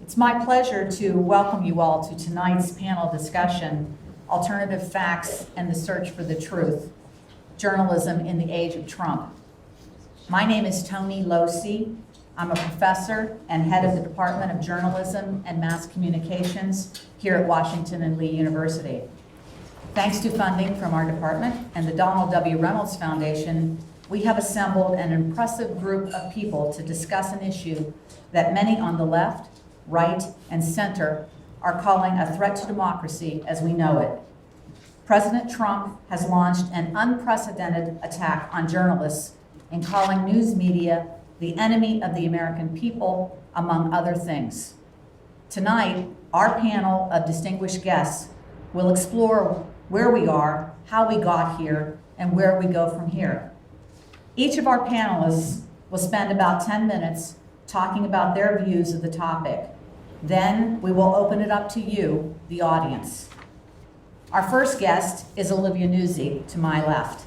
It's my pleasure to welcome you all to tonight's panel discussion, Alternative Facts and the Search for the Truth, Journalism in the Age of Trump. My name is Toni Locy. I'm a professor and head of the Department of Journalism and Mass Communications here at Washington and Lee University. Thanks to funding from our department and the Donald W. Reynolds Foundation, we have assembled an impressive group of people to discuss an issue that many on the left, right, and center are calling a threat to democracy as we know it. President Trump has launched an unprecedented attack on journalists in calling news media the enemy of the American people, among other things. Tonight, our panel of distinguished guests will explore where we are, how we got here, and where we go from here. Each of our panelists will spend about 10 minutes talking about their views of the topic. Then we will open it up to you, the audience. Our first guest is Olivia Nuzzi, to my left.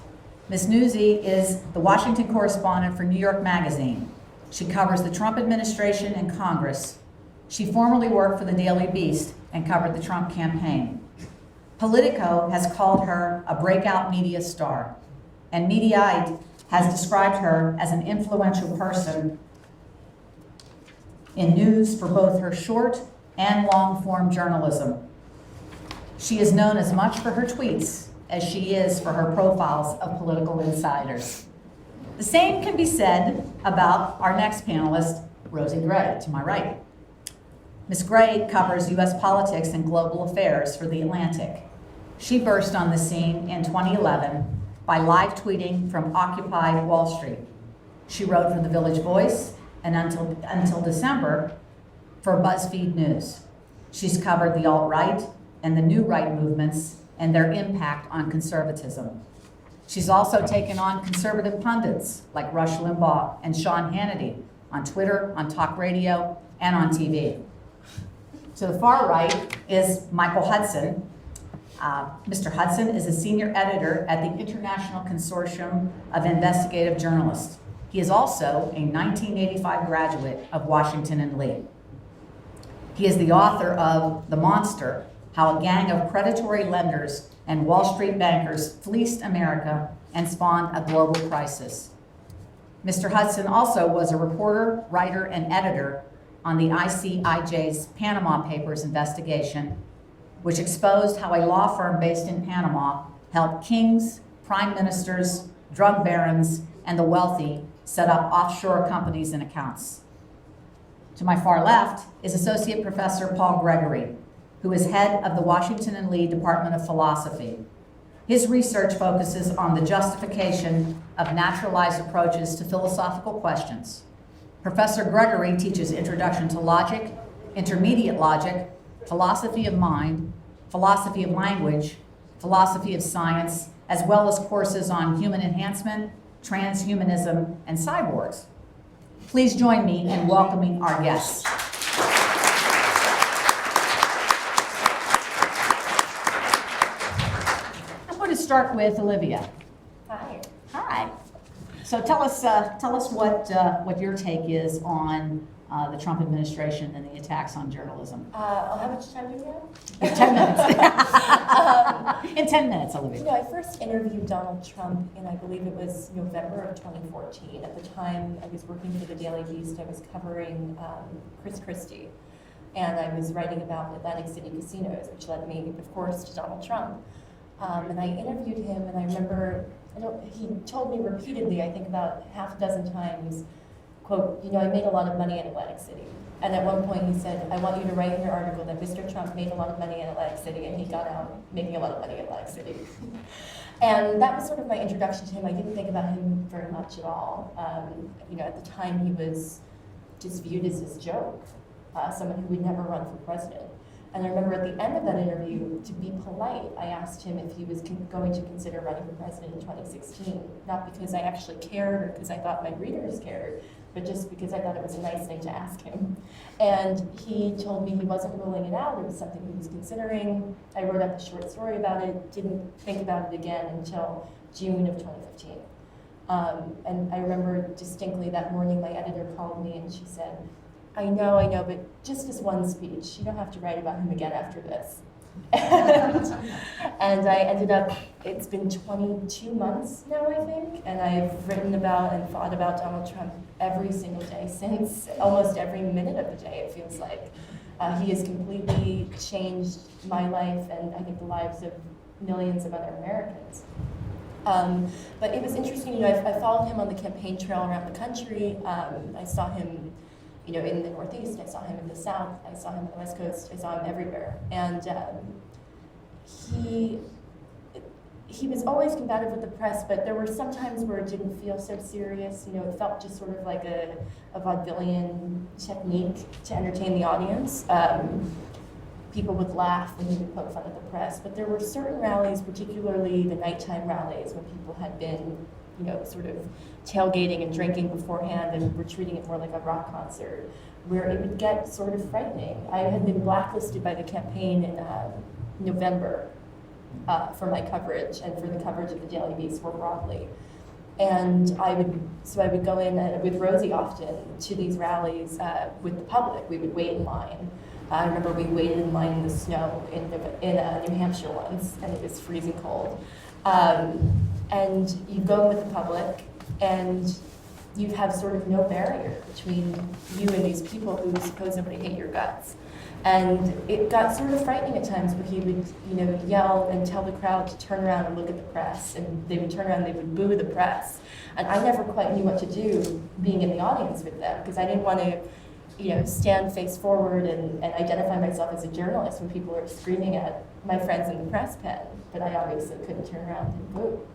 Ms. Nuzzi is the Washington correspondent for New York Magazine. She covers the Trump administration and Congress. She formerly worked for the Daily Beast and covered the Trump campaign. Politico has called her a breakout media star, and Mediaite has described her as an influential person in news for both her short and long-form journalism. She is known as much for her tweets as she is for her profiles of political insiders. The same can be said about our next panelist, Rosie Gray, to my right. Ms. Gray covers U.S. politics and global affairs for The Atlantic. She burst on the scene in 2011 by live tweeting from Occupy Wall Street. She wrote for The Village Voice and until December for BuzzFeed News. She's covered the alt-right and the new right movements and their impact on conservatism. She's also taken on conservative pundits like Rush Limbaugh and Sean Hannity on Twitter, on talk radio, and on TV. To the far right is Michael Hudson. Mr. Hudson is a senior editor at the International Consortium of Investigative Journalists. He is also a 1985 graduate of Washington and Lee. He is the author of The Monster: How a Gang of Predatory Lenders and Wall Street Bankers Fleeced America and Spawned a Global Crisis. Mr. Hudson also was a reporter, writer, and editor on the ICIJ's Panama Papers investigation, which exposed how a law firm based in Panama helped kings, prime ministers, drug barons, and the wealthy set up offshore companies and accounts. To my far left is Associate Professor Paul Gregory, who is head of the Washington and Lee Department of Philosophy. His research focuses on the justification of naturalized approaches to philosophical questions. Professor Gregory teaches Introduction to Logic, Intermediate Logic, Philosophy of Mind, Philosophy of Language, Philosophy of Science, as well as courses on human enhancement, transhumanism, and cyborgs. Please join me in welcoming our guests. I'm going to start with Olivia. Hi. Hi. So tell us what your take is on the Trump administration and the attacks on journalism. How much time do you have? 10 minutes. In 10 minutes, Olivia. You know, I first interviewed Donald Trump in, I believe it was November of 2014. At the time, I was working for the Daily Beast. I was covering Chris Christie, and I was writing about Atlantic City casinos, which led me, of course, to Donald Trump. And I interviewed him, and I remember, he told me repeatedly, I think about half a dozen times, quote, you know, I made a lot of money in Atlantic City. And at one point he said, I want you to write in your article that Mr. Trump made a lot of money in Atlantic City, and he got out making a lot of money in Atlantic City. And that was sort of my introduction to him. I didn't think about him very much at all. You know, at the time he was just viewed as this joke, someone who would never run for president. And I remember at the end of that interview, to be polite, I asked him if he was going to consider running for president in 2016, not because I actually cared or because I thought my readers cared, but just because I thought it was a nice thing to ask him. And he told me he wasn't ruling it out. It was something he was considering. I wrote up a short story about it, didn't think about it again until June of 2015. And I remember distinctly that morning my editor called me and she said, I know, but just this one speech. You don't have to write about him again after this. And I ended up, it's been 22 months now, I think, and I've written about and thought about Donald Trump every single day since, almost every minute of the day, it feels like. He has completely changed my life and I think the lives of millions of other Americans. But it was interesting, I followed him on the campaign trail around the country. I saw him, in the Northeast, I saw him in the South, I saw him on the West Coast, I saw him everywhere. And he was always combative with the press, but there were some times where it didn't feel so serious. It felt just sort of like a vaudevillian technique to entertain the audience. People would laugh when he would poke fun at the press, but there were certain rallies, particularly the nighttime rallies, when people had been, sort of tailgating and drinking beforehand and were treating it more like a rock concert, where it would get sort of frightening. I had been blacklisted by the campaign in November for my coverage and for the coverage of the Daily Beast more broadly. And I would go in with Rosie often to these rallies with the public. We would wait in line. I remember we waited in line in the snow in New Hampshire once, and it was freezing cold. And you go with the public, and you have sort of no barrier between you and these people who supposedly hate your guts. And it got sort of frightening at times where he would, yell and tell the crowd to turn around and look at the press, and they would turn around and they would boo the press. And I never quite knew what to do being in the audience with them, because I didn't want to, stand face forward and identify myself as a journalist when people are screaming at my friends in the press pen, but I obviously couldn't turn around and boo.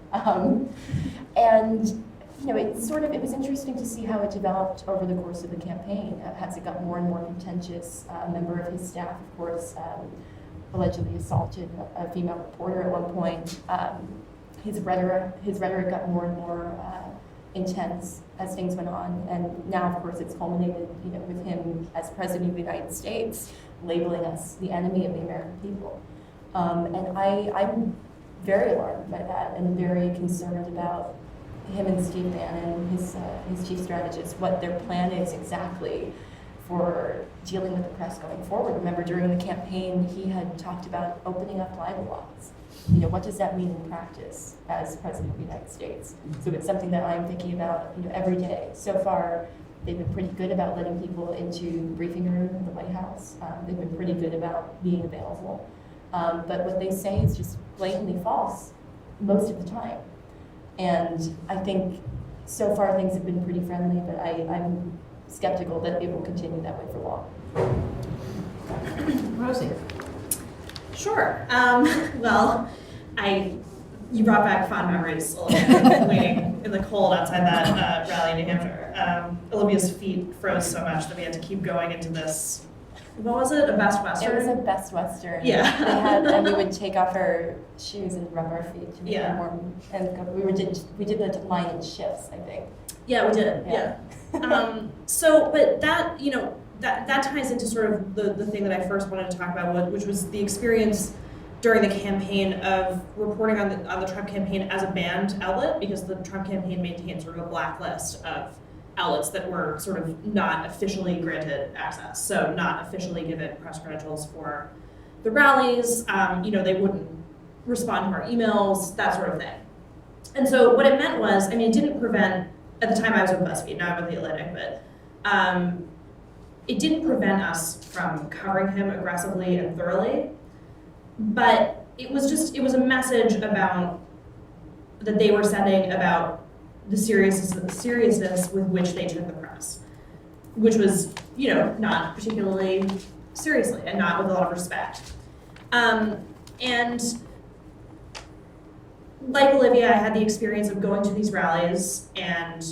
It was interesting to see how it developed over the course of the campaign. As it got more and more contentious, a member of his staff, of course, allegedly assaulted a female reporter at one point. His rhetoric got more and more intense as things went on, and now, of course, it's culminated, with him as president of the United States, labeling us the enemy of the American people. And I'm very alarmed by that, and very concerned about him and Steve Bannon, his chief strategist, what their plan is exactly for dealing with the press going forward. Remember, during the campaign, he had talked about opening up libel laws. What does that mean in practice as president of the United States? So it's something that I'm thinking about, every day. So far, they've been pretty good about letting people into the briefing room at the White House. They've been pretty good about being available. But what they say is just blatantly false most of the time. And I think so far things have been pretty friendly, but I'm skeptical that it will continue that way for long. Rosie. Sure. You brought back fond memories a little bit, waiting in the cold outside that rally in New Hampshire. Olivia's feet froze so much that we had to keep going into this. What was it? A Best Western? It was a Best Western. Yeah. And we would take off our shoes and rub our feet to make them warm. And we did the line in shifts, I think. Yeah, we did. Yeah. But that, that ties into sort of the thing that I first wanted to talk about, which was the experience during the campaign of reporting on the Trump campaign as a banned outlet, because the Trump campaign maintained sort of a blacklist of outlets that were sort of not officially granted access, so not officially given press credentials for the rallies. They wouldn't respond to our emails, that sort of thing. And so what it meant was, it didn't prevent, at the time I was with BuzzFeed, now I'm with The Atlantic, but it didn't prevent us from covering him aggressively and thoroughly, but it was a message about that they were sending about the seriousness with which they took the press, which was, not particularly seriously and not with a lot of respect. And like Olivia, I had the experience of going to these rallies, and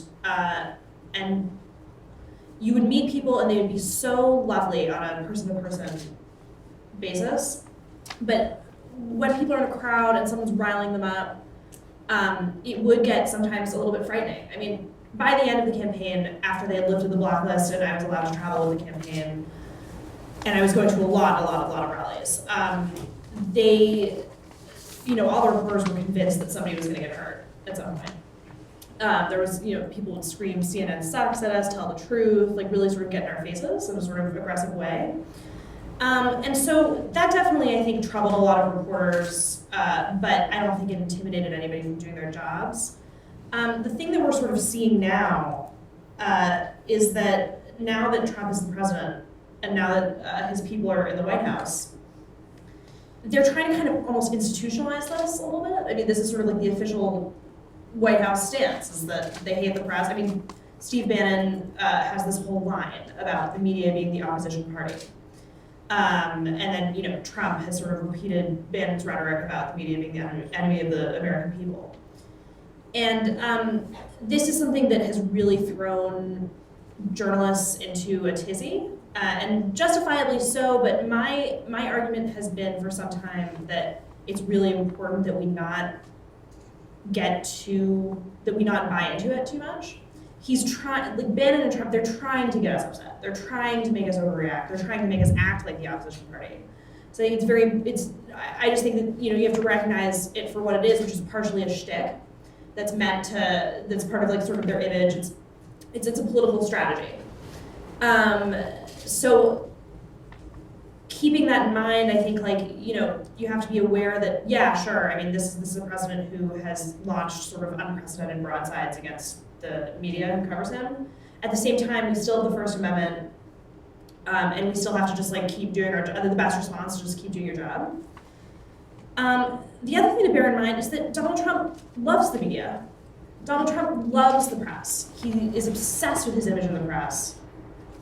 you would meet people and they would be so lovely on a person-to-person basis, but when people are in a crowd and someone's riling them up, it would get sometimes a little bit frightening. By the end of the campaign, after they had lifted the blacklist and I was allowed to travel with the campaign, and I was going to a lot of rallies, all the reporters were convinced that somebody was going to get hurt at some point. There was, people would scream CNN sucks at us, tell the truth, like really sort of get in our faces in a sort of aggressive way. And so that definitely, I think, troubled a lot of reporters, but I don't think it intimidated anybody from doing their jobs. The thing that we're sort of seeing now is that now that Trump is the president and now that his people are in the White House, they're trying to kind of almost institutionalize this a little bit. I mean, this is sort of like the official White House stance, is that they hate the press. I mean, Steve Bannon has this whole line about the media being the opposition party. And then, Trump has sort of repeated Bannon's rhetoric about the media being the enemy of the American people. And this is something that has really thrown journalists into a tizzy, and justifiably so, but my argument has been for some time that it's really important that we not buy into it too much. He's trying, like Bannon and Trump, they're trying to get us upset. They're trying to make us overreact. They're trying to make us act like the opposition party. So I think I just think that, you have to recognize it for what it is, which is partially a shtick that's part of like sort of their image. It's a political strategy. So keeping that in mind, I think you have to be aware that, yeah, sure, I mean, this is a president who has launched sort of unprecedented broadsides against the media who covers him. At the same time, we still have the First Amendment, and we still have to just keep doing our job. The best response is just keep doing your job. The other thing to bear in mind is that Donald Trump loves the media. Donald Trump loves the press. He is obsessed with his image in the press.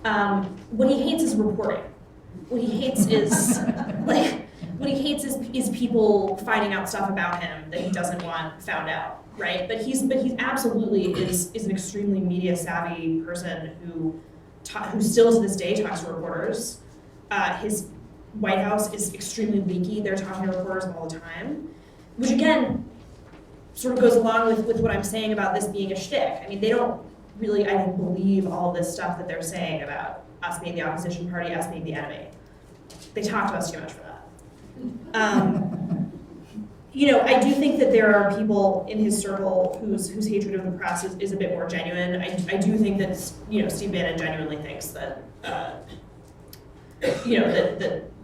What he hates is reporting. What he hates is people finding out stuff about him that he doesn't want found out, right? But he's absolutely is an extremely media savvy person who still to this day talks to reporters. His White House is extremely leaky. They're talking to reporters all the time, which again sort of goes along with what I'm saying about this being a shtick. I mean, they don't really, I think, believe all this stuff that they're saying about us being the opposition party, us being the enemy. They talk to us too much for that. I do think that there are people in his circle whose hatred of the press is a bit more genuine. I do think that Steve Bannon genuinely thinks that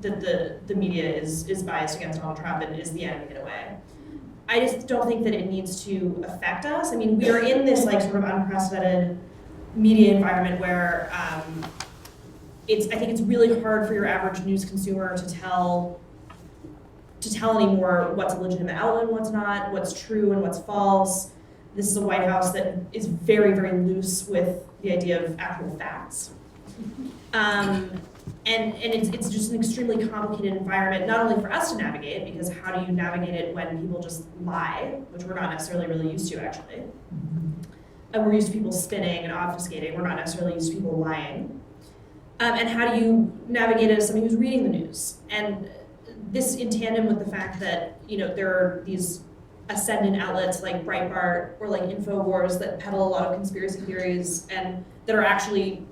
that the media is biased against Donald Trump and is the enemy in a way. I just don't think that it needs to affect us. I mean, we are in this sort of unprecedented media environment where I think it's really hard for your average news consumer to tell anymore what's a legitimate outlet and what's not, what's true and what's false. This is a White House that is very, very loose with the idea of actual facts. And it's just an extremely complicated environment, not only for us to navigate, because how do you navigate it when people just lie, which we're not necessarily really used to, actually. And we're used to people spinning and obfuscating. We're not necessarily used to people lying. And how do you navigate it as somebody who's reading the news? And this in tandem with the fact that, there are these ascendant outlets like Breitbart or like InfoWars that peddle a lot of conspiracy theories and that are actually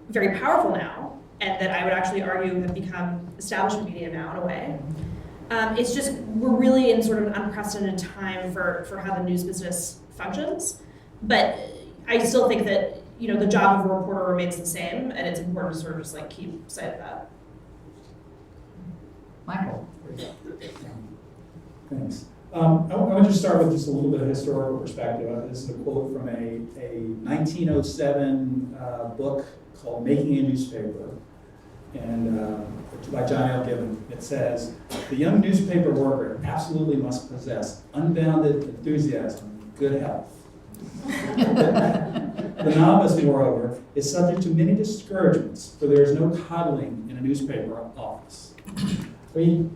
very powerful now, and that I would actually argue have become establishment media now in a way. It's just, we're really in sort of an unprecedented time for how the news business functions. But I still think that, the job of a reporter remains the same, and it's important to sort of just keep sight of that. Michael. Thanks. I want to just start with just a little bit of historical perspective. This is a quote from a 1907 book called Making a Newspaper, and by John L. Gibbon. It says, "The young newspaper worker absolutely must possess unbounded enthusiasm and good health. The novice, moreover, is subject to many discouragements, for there is no coddling in a newspaper office." I mean,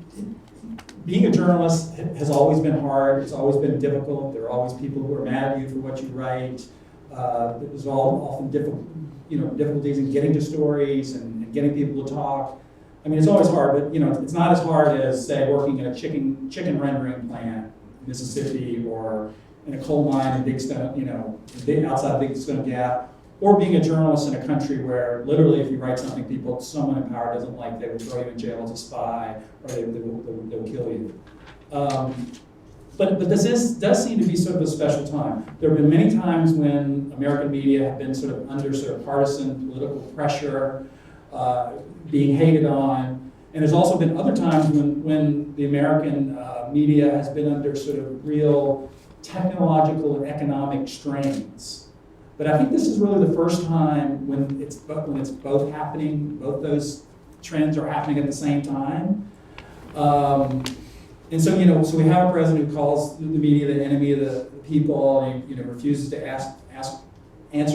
being a journalist has always been hard. It's always been difficult. There are always people who are mad at you for what you write. There's often difficulties in getting to stories and getting people to talk. I mean, it's always hard, but it's not as hard as, say, working in a chicken rendering plant in Mississippi, or in a coal mine in Big Stone, outside Big Stone Gap, or being a journalist in a country where literally if you write something someone in power doesn't like, they would throw you in jail as a spy, or they will kill you. But does seem to be sort of a special time. There have been many times when American media have been sort of under sort of partisan political pressure, being hated on, and there's also been other times when the American media has been under sort of real technological and economic strains. But I think this is really the first time when it's both happening, both those trends are happening at the same time. And so, so we have a president who calls the media the enemy of the people, and he, refuses to answer, and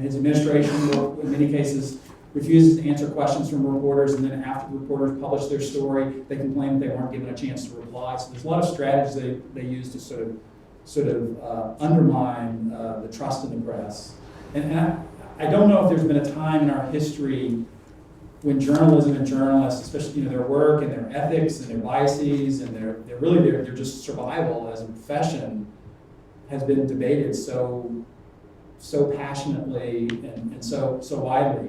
his administration will, in many cases, refuses to answer questions from reporters, and then after the reporters publish their story, they complain that they weren't given a chance to reply. So there's a lot of strategies they use to sort of undermine the trust in the press. And I don't know if there's been a time in our history when journalism and journalists, especially their work and their ethics and their biases and their just survival as a profession, has been debated so passionately and so widely.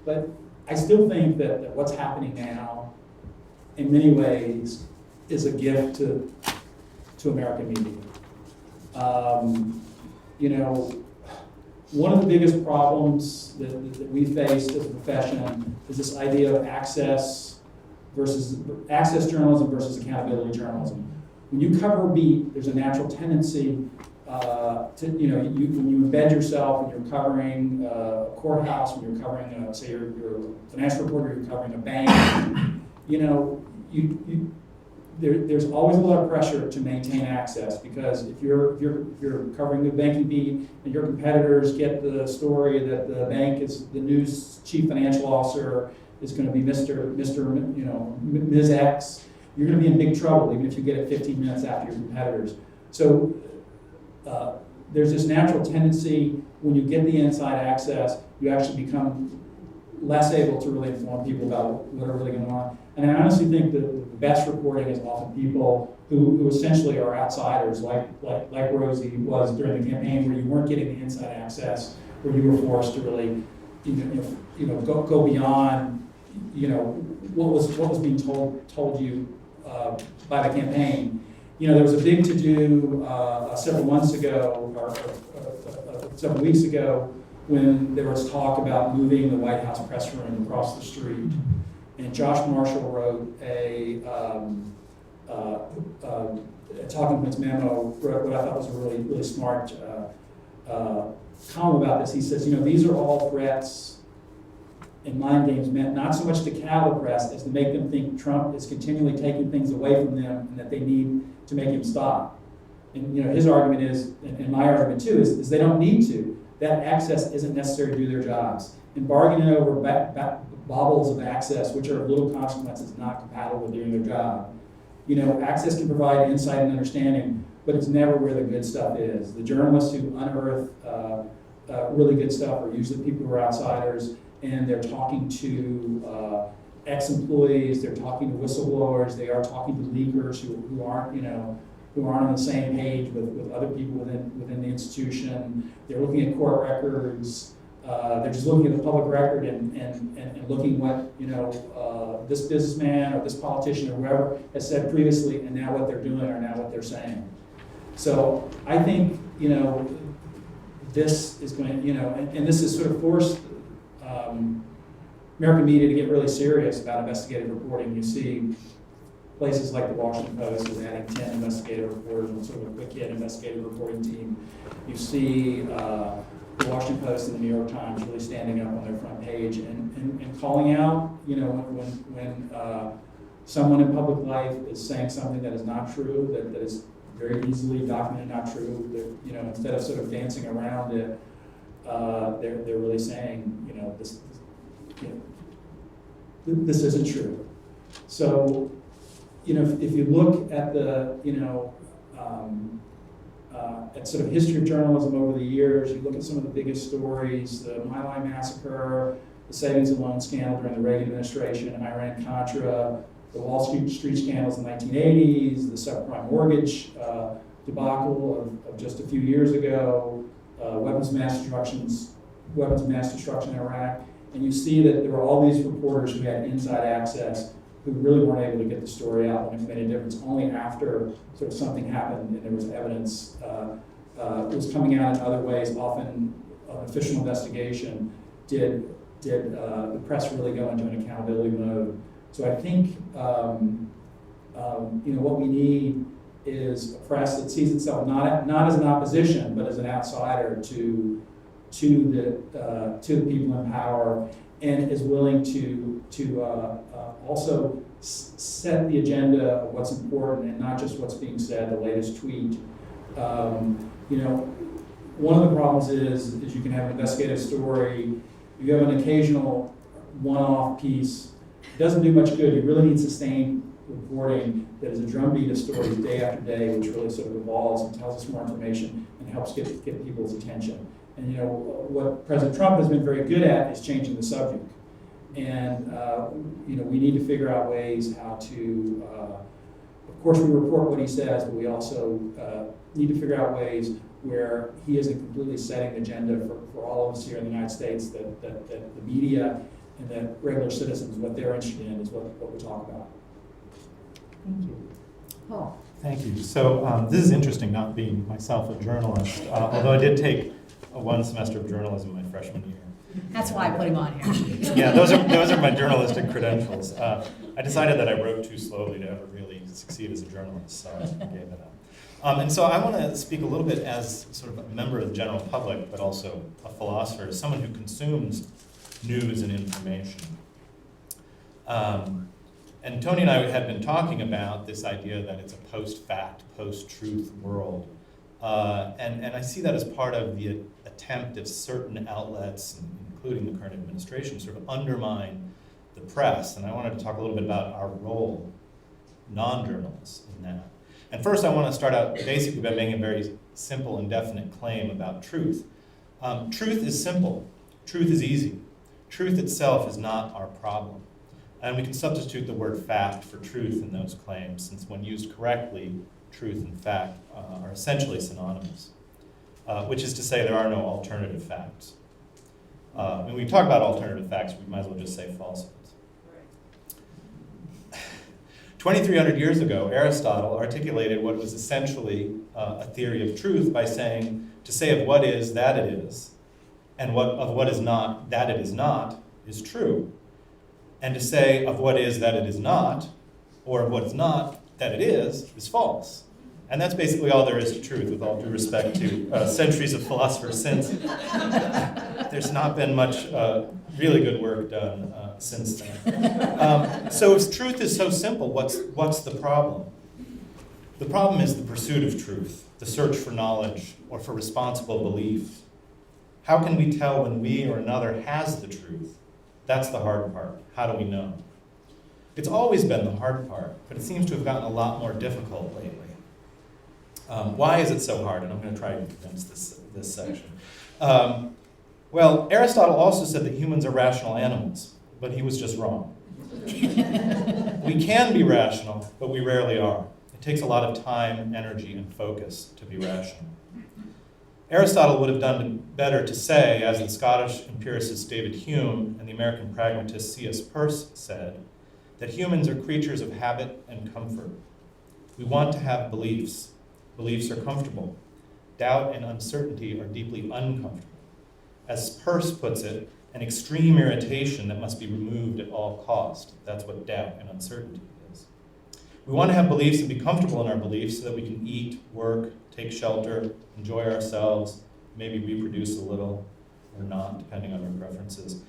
But I still think that what's happening now, in many ways, is a gift to American media. One of the biggest problems that we face as a profession is this idea of access journalism versus accountability journalism. When you cover a beat, there's a natural tendency when you embed yourself, when you're covering a courthouse, when you're covering, say you're a financial reporter, you're covering a bank, there's always a lot of pressure to maintain access, because if you're covering the banking beat and your competitors get the story that the bank is, the news chief financial officer is going to be Ms. X, you're going to be in big trouble even if you get it 15 minutes after your competitors. So there's this natural tendency when you get the inside access, you actually become less able to really inform people about what are really going on. And I honestly think that the best reporting is often people who essentially are outsiders, like Rosie was during the campaign, where you weren't getting the inside access, where you were forced to really, go beyond, what was being told you by the campaign. There was a big to-do several months ago, or several weeks ago, when there was talk about moving the White House press room across the street. And Josh Marshall wrote a talking points memo, wrote what I thought was a really, really smart column about this. He says, these are all threats and mind games meant not so much to cow the press as to make them think Trump is continually taking things away from them and that they need to make him stop. And his argument is, and my argument too, is they don't need to. That access isn't necessary to do their jobs. And bargaining over baubles of access, which are of little consequence, is not compatible with doing their job. Access can provide insight and understanding, but it's never where the good stuff is. The journalists who unearth really good stuff are usually people who are outsiders, and they're talking to ex-employees, they're talking to whistleblowers, they are talking to leakers who aren't, who aren't on the same page with other people within the institution. They're looking at court records. They're just looking at the public record and looking what this businessman or this politician or whoever has said previously, and now what they're doing or now what they're saying. So I think this is going, and this has sort of forced American media to get really serious about investigative reporting. You see places like the Washington Post is adding 10 investigative reporters on sort of a quick hit investigative reporting team. You see the Washington Post and the New York Times really standing up on their front page and calling out, when someone in public life is saying something that is not true, that is very easily documented not true, that, instead of sort of dancing around it, they're really saying, this isn't true. So, if you look at the, at sort of history of journalism over the years, you look at some of the biggest stories, the My Lai massacre, the savings and loan scandal during the Reagan administration, Iran-Contra, the Wall Street scandals in the 1980s, the subprime mortgage debacle of just a few years ago, weapons of mass destruction in Iraq, and you see that there were all these reporters who had inside access who really weren't able to get the story out, and it made a difference only after sort of something happened and there was evidence. It was coming out in other ways, often official investigation. Did the press really go into an accountability mode? So I think what we need is a press that sees itself not as an opposition, but as an outsider to the people in power, and is willing to also set the agenda of what's important and not just what's being said, the latest tweet. One of the problems is you can have an investigative story, you have an occasional one-off piece, it doesn't do much good. You really need sustained reporting that is a drumbeat of stories day after day, which really sort of evolves and tells us more information and helps get people's attention. And what President Trump has been very good at is changing the subject. And we need to figure out ways how to, of course we report what he says, but we also need to figure out ways where he isn't completely setting the agenda for all of us here in the United States, that the media and that regular citizens, what they're interested in is what we talk about. Thank you. Paul. Thank you. So this is interesting, not being myself a journalist, although I did take one semester of journalism my freshman year. That's why I put him on here. Yeah, those are my journalistic credentials. I decided that I wrote too slowly to ever really succeed as a journalist, so I gave it up. And so I want to speak a little bit as sort of a member of the general public, but also a philosopher, as someone who consumes news and information. And Toni and I had been talking about this idea that it's a post-fact, post-truth world. And I see that as part of the attempt of certain outlets, including the current administration, to sort of undermine the press. And I wanted to talk a little bit about our role, non-journalists, in that. And first I want to start out basically by making a very simple and definite claim about truth. Truth is simple. Truth is easy. Truth itself is not our problem. And we can substitute the word fact for truth in those claims, since when used correctly, truth and fact are essentially synonymous, which is to say there are no alternative facts. When we talk about alternative facts, we might as well just say falsehoods. 2,300 years ago, Aristotle articulated what was essentially a theory of truth by saying, to say of what is that it is, and of what is not that it is not, is true. And to say of what is that it is not, or of what is not that it is false. And that's basically all there is to truth, with all due respect to centuries of philosophers since. There's not been much really good work done since then. So if truth is so simple, what's the problem? The problem is the pursuit of truth, the search for knowledge or for responsible belief. How can we tell when we or another has the truth? That's the hard part. How do we know? It's always been the hard part, but it seems to have gotten a lot more difficult lately. Why is it so hard? And I'm going to try to condense this section. Well, Aristotle also said that humans are rational animals, but he was just wrong. We can be rational, but we rarely are. It takes a lot of time, energy, and focus to be rational. Aristotle would have done better to say, as the Scottish empiricist David Hume and the American pragmatist C.S. Peirce said, that humans are creatures of habit and comfort. We want to have beliefs. Beliefs are comfortable. Doubt and uncertainty are deeply uncomfortable. As Peirce puts it, an extreme irritation that must be removed at all cost. That's what doubt and uncertainty is. We want to have beliefs and be comfortable in our beliefs so that we can eat, work, take shelter, enjoy ourselves, maybe reproduce a little or not, depending on our preferences.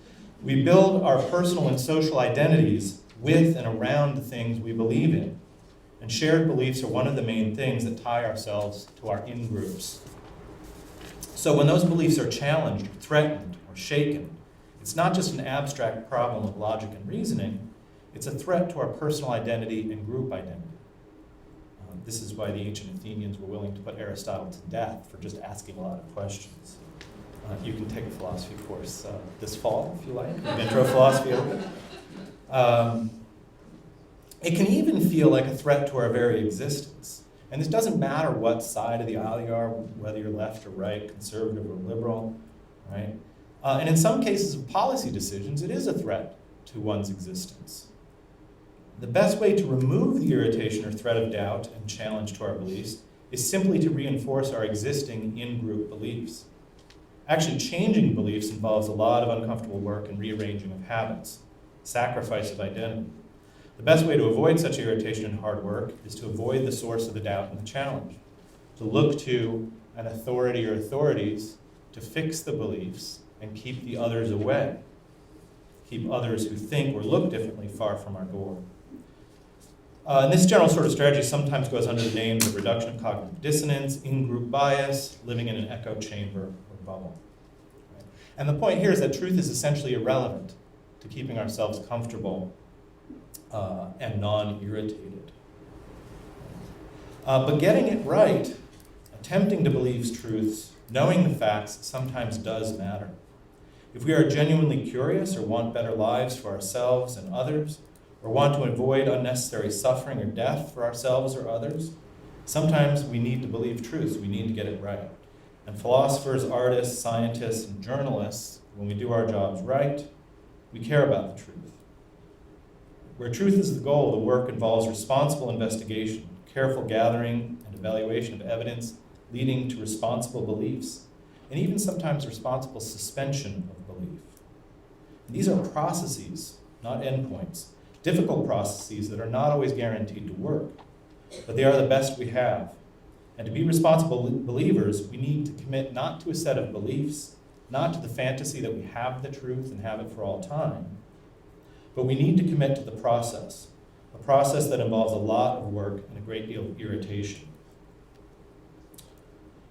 We build our personal and social identities with and around the things we believe in. And shared beliefs are one of the main things that tie ourselves to our in-groups. So when those beliefs are challenged, threatened, or shaken, it's not just an abstract problem of logic and reasoning, it's a threat to our personal identity and group identity. This is why the ancient Athenians were willing to put Aristotle to death for just asking a lot of questions. You can take a philosophy course this fall, if you like, intro philosophy open. It can even feel like a threat to our very existence. And this doesn't matter what side of the aisle you are, whether you're left or right, conservative or liberal, right? And in some cases of policy decisions, it is a threat to one's existence. The best way to remove the irritation or threat of doubt and challenge to our beliefs is simply to reinforce our existing in-group beliefs. Actually, changing beliefs involves a lot of uncomfortable work and rearranging of habits, sacrifice of identity. The best way to avoid such irritation and hard work is to avoid the source of the doubt and the challenge, to look to an authority or authorities to fix the beliefs and keep the others away, keep others who think or look differently far from our door. And this general sort of strategy sometimes goes under the names of reduction of cognitive dissonance, in-group bias, living in an echo chamber or bubble. Right? And the point here is that truth is essentially irrelevant to keeping ourselves comfortable and non-irritated. But getting it right, attempting to believe truths, knowing the facts sometimes does matter. If we are genuinely curious or want better lives for ourselves and others, or want to avoid unnecessary suffering or death for ourselves or others, sometimes we need to believe truths. We need to get it right. And philosophers, artists, scientists, and journalists, when we do our jobs right, we care about the truth. Where truth is the goal, the work involves responsible investigation, careful gathering and evaluation of evidence leading to responsible beliefs, and even sometimes responsible suspension of belief. And these are processes, not endpoints. Difficult processes that are not always guaranteed to work, but they are the best we have. And to be responsible believers, we need to commit not to a set of beliefs, not to the fantasy that we have the truth and have it for all time, but we need to commit to the process, a process that involves a lot of work and a great deal of irritation.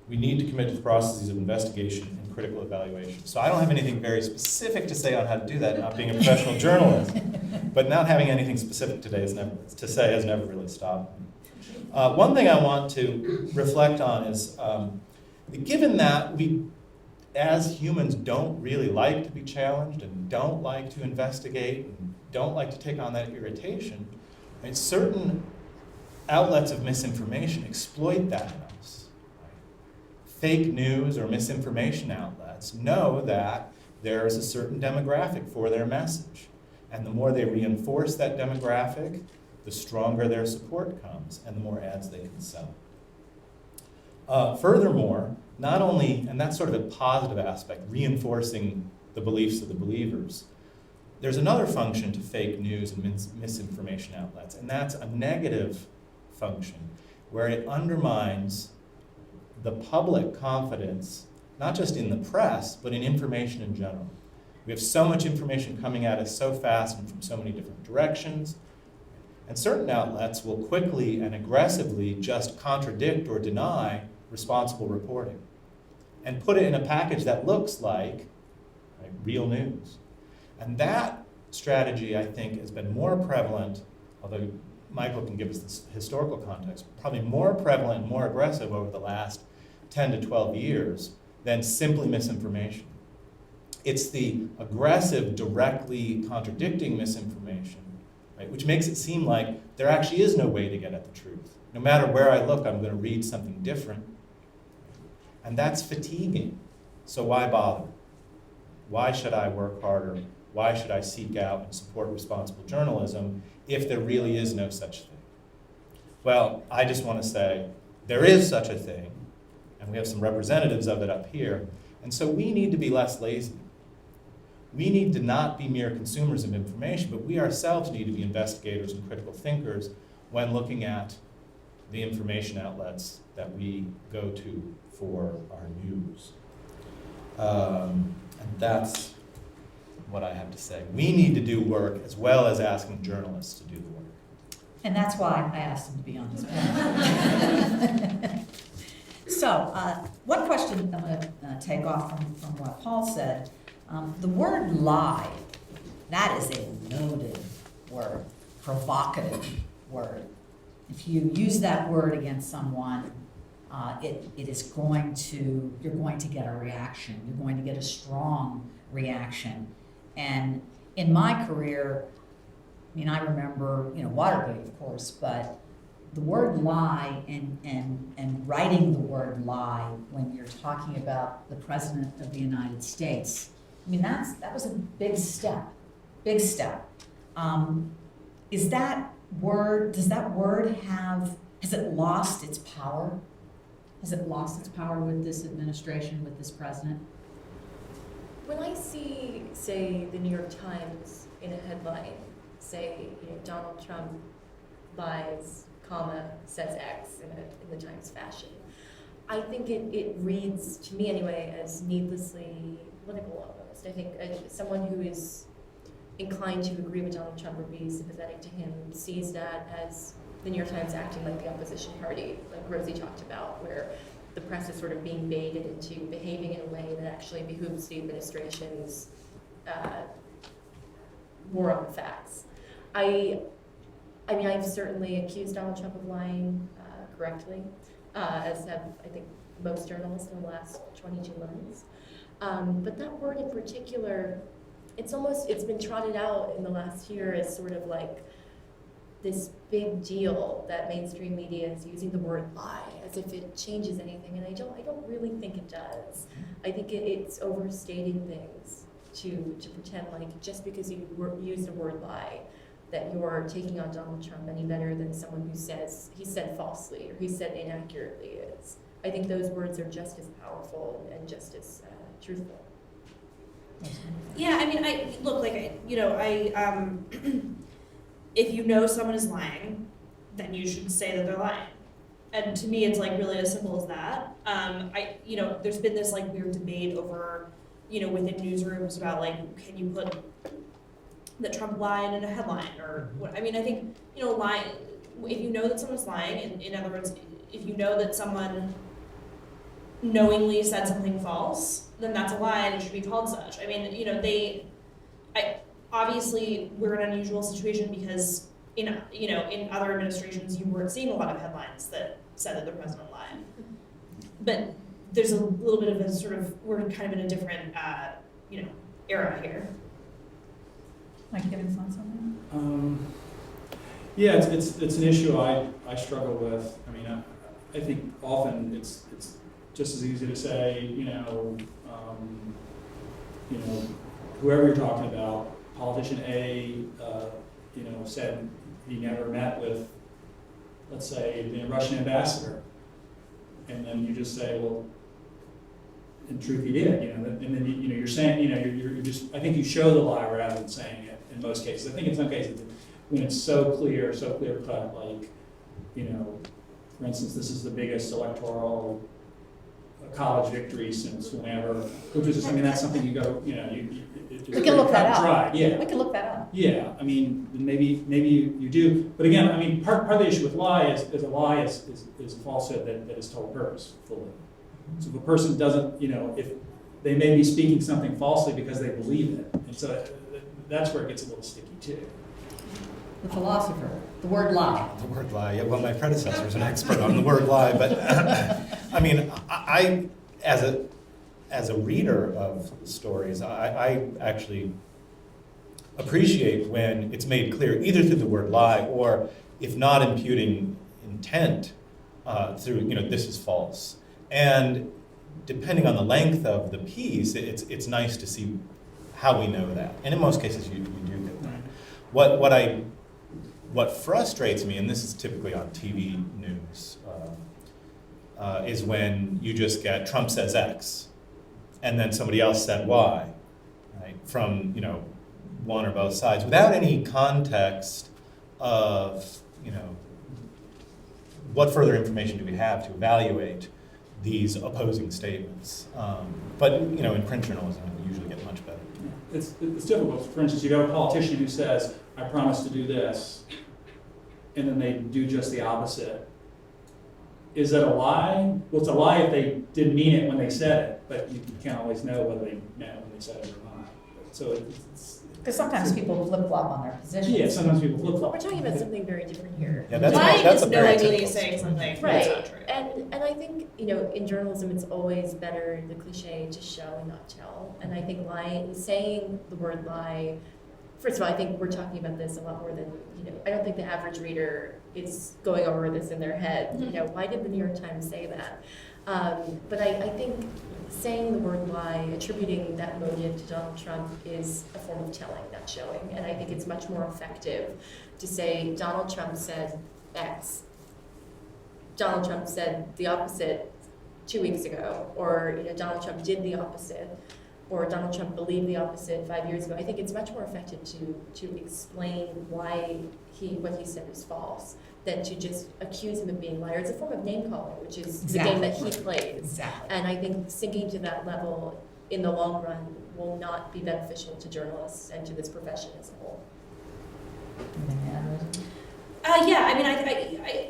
We need to commit to the processes of investigation and critical evaluation. So I don't have anything very specific to say on how to do that, not being a professional journalist. But not having anything specific today has never really stopped me. One thing I want to reflect on is, given that we, as humans, don't really like to be challenged and don't like to investigate and don't like to take on that irritation, right, certain outlets of misinformation exploit that in us. Right? Fake news or misinformation outlets know that there is a certain demographic for their message. And the more they reinforce that demographic, the stronger their support comes and the more ads they can sell. Furthermore, not only, and that's sort of a positive aspect, reinforcing the beliefs of the believers, there's another function to fake news and misinformation outlets, and that's a negative function where it undermines the public confidence, not just in the press, but in information in general. We have so much information coming at us so fast and from so many different directions. And certain outlets will quickly and aggressively just contradict or deny responsible reporting and put it in a package that looks like, right, real news. And that strategy, I think, has been more prevalent, although Michael can give us this historical context, probably more prevalent and more aggressive over the last 10 to 12 years than simply misinformation. It's the aggressive, directly contradicting misinformation, right, which makes it seem like there actually is no way to get at the truth. No matter where I look, I'm going to read something different. And that's fatiguing. So why bother? Why should I work harder? Why should I seek out and support responsible journalism if there really is no such thing? Well, I just want to say there is such a thing, and we have some representatives of it up here, and so we need to be less lazy. We need to not be mere consumers of information, but we ourselves need to be investigators and critical thinkers when looking at the information outlets that we go to for our news. And that's what I have to say. We need to do work as well as asking journalists to do the work. And that's why I asked him to be on this panel. So, one question I'm going to take off from what Paul said. The word lie, that is a loaded word, provocative word. If you use that word against someone, it is going to, you're going to get a reaction. You're going to get a strong reaction. And in my career, I mean, I remember, Watergate, of course, but the word lie and writing the word lie when you're talking about the President of the United States, I mean, that was a big step, big step. does that word has it lost its power? Has it lost its power with this administration, with this president? When I see, say, the New York Times in a headline, say, Donald Trump lies, comma, says X in the Times fashion, I think it reads, to me anyway, as needlessly political almost. I think someone who is inclined to agree with Donald Trump or be sympathetic to him sees that as the New York Times acting like the opposition party, like Rosie talked about, where the press is sort of being baited into behaving in a way that actually behooves the administration's war on the facts. I mean, I've certainly accused Donald Trump of lying correctly, as have, I think, most journalists in the last 22 months. But that word in particular, it's been trotted out in the last year as sort of like this big deal that mainstream media is using the word lie as if it changes anything, and I don't really think it does. I think it's overstating things to pretend like just because you use the word lie that you're taking on Donald Trump any better than someone who says he said falsely or he said inaccurately is. I think those words are just as powerful and just as truthful. Yeah, I mean, if you know someone is lying, then you should say that they're lying. And to me, it's like really as simple as that. There's been this like weird debate over, within newsrooms about like, can you put that Trump lied in a headline or what? I mean, I think, lying, if you know that someone's lying, in other words, if you know that someone knowingly said something false, then that's a lie and it should be called such. I mean, obviously we're in an unusual situation because in other administrations you weren't seeing a lot of headlines that said that the president lied. But there's a little bit of a sort of, we're kind of in a different era here. Mike, you have any thoughts on Yeah, it's an issue I struggle with. I mean, I think often it's just as easy to say, whoever you're talking about, politician A, said he never met with, let's say, the Russian ambassador, and then you just say, well, in truth he did, and then you're saying, you're just, I think you show the lie rather than saying it in most cases. I think in some cases when it's so clear cut, like, for instance, this is the biggest electoral college victory since whenever, which is, I mean, that's something you go, we can look that up. Dry. Yeah. We can look that up. Yeah, I mean, maybe you do, but again, I mean, part of the issue with lie is a lie is a falsehood that is told purposefully. So if a person doesn't, if they may be speaking something falsely because they believe it, and so that's where it gets a little sticky too. The philosopher, the word lie. The word lie, yeah, well, my predecessor was an expert on the word lie, but I mean, I as a reader of stories, I actually appreciate when it's made clear either through the word lie or, if not imputing intent, through, this is false. And depending on the length of the piece, it's nice to see how we know that. And in most cases, you do get that. What frustrates me, and this is typically on TV news, is when you just get Trump says X, and then somebody else said Y, right? From one or both sides, without any context of what further information do we have to evaluate these opposing statements. But in print journalism, we usually get much better. It's difficult. For instance, you have a politician who says, I promise to do this, and then they do just the opposite. Is that a lie? Well, it's a lie if they didn't mean it when they said it, but you can't always know whether they meant it when they said it or not. So Because sometimes people flip-flop on their positions. yeah, sometimes people But flip-flop. we're talking about something very different here. Yeah, Lying that's is a very knowingly typical saying something Right, that's not true. and I think, in journalism, it's always better, the cliche, to show and not tell. And I think saying the word lie first of all, I think we're talking about this a lot more than, I don't think the average reader is going over this in their head. Why did the New York Times say that? But I think saying the word lie, attributing that motive to Donald Trump is a form of telling, not showing. And I think it's much more effective to say Donald Trump said X. Donald Trump said the opposite 2 weeks ago, or Donald Trump did the opposite, or Donald Trump believed the opposite 5 years ago. I think it's much more effective to explain why what he said is false than to just accuse him of being a liar. It's a form of name calling, which is the game that he plays. Exactly. And I think sinking to that level in the long run will not be beneficial to journalists and to this profession as a whole. Yeah, I mean,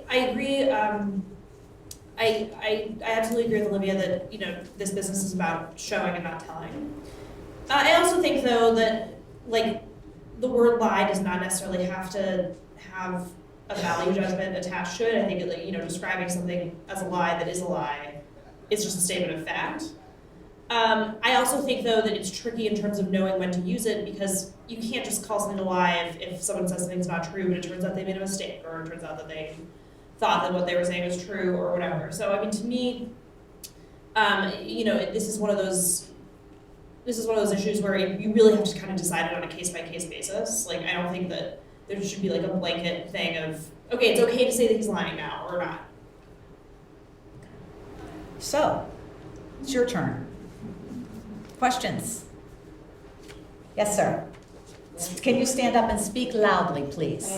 I agree. I absolutely agree with Olivia that this business is about showing and not telling. I also think though that the word lie does not necessarily have to have a value judgment attached to it. I think describing something as a lie that is a lie is just a statement of fact. I also think though that it's tricky in terms of knowing when to use it, because you can't just call something a lie if someone says something's not true but it turns out they made a mistake, or it turns out that they thought that what they were saying was true or whatever. So I mean, to me, this is one of those issues where you really have to kind of decide it on a case-by-case basis. I don't think that there should be a blanket thing of, okay, it's okay to say that he's lying now or not. So, it's your turn. Questions? Yes, sir. Can you stand up and speak loudly, please?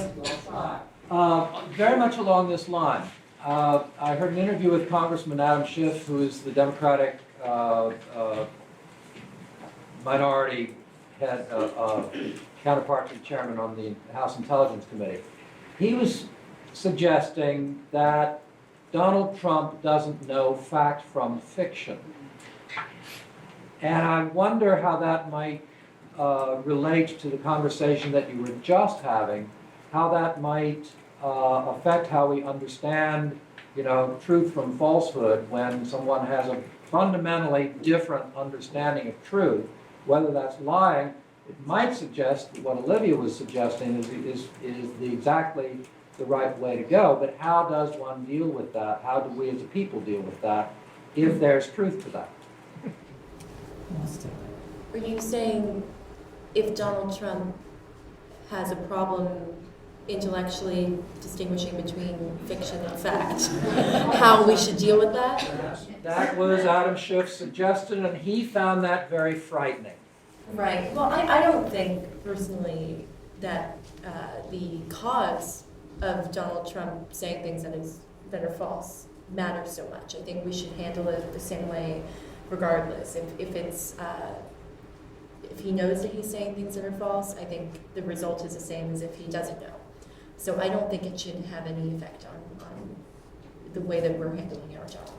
Very much along this line. I heard an interview with Congressman Adam Schiff, who is the Democratic minority head counterpart to the chairman on the House Intelligence Committee. He was suggesting that Donald Trump doesn't know fact from fiction. And I wonder how that might relate to the conversation that you were just having, how that might affect how we understand, truth from falsehood when someone has a fundamentally different understanding of truth, whether that's lying. It might suggest that what Olivia was suggesting is exactly the right way to go, but how does one deal with that? How do we as a people deal with that if there's truth to that? Are you saying if Donald Trump has a problem intellectually distinguishing between fiction and fact, how we should deal with that? That was Adam Schiff's suggestion, and he found that very frightening. Right. Well, I don't think personally that the cause of Donald Trump saying things that are false matters so much. I think we should handle it the same way regardless. If he knows that he's saying things that are false, I think the result is the same as if he doesn't know. So I don't think it should have any effect on the way that we're handling our jobs.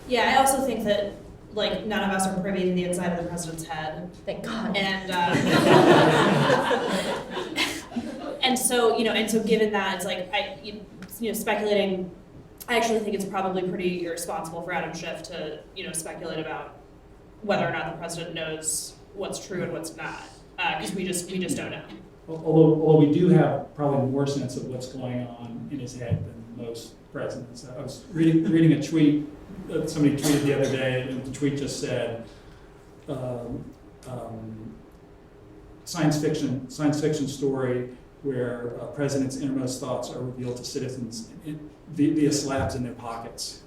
Yeah, I also think that none of us are privy to the inside of the president's head. Thank God. And and so given that, it's speculating. I actually think it's probably pretty irresponsible for Adam Schiff to speculate about whether or not the president knows what's true and what's not, because we just don't know. Although we do have probably more sense of what's going on in his head than most presidents. I was reading a tweet that somebody tweeted the other day, and the tweet just said, science fiction story where a president's innermost thoughts are revealed to citizens via slabs in their pockets.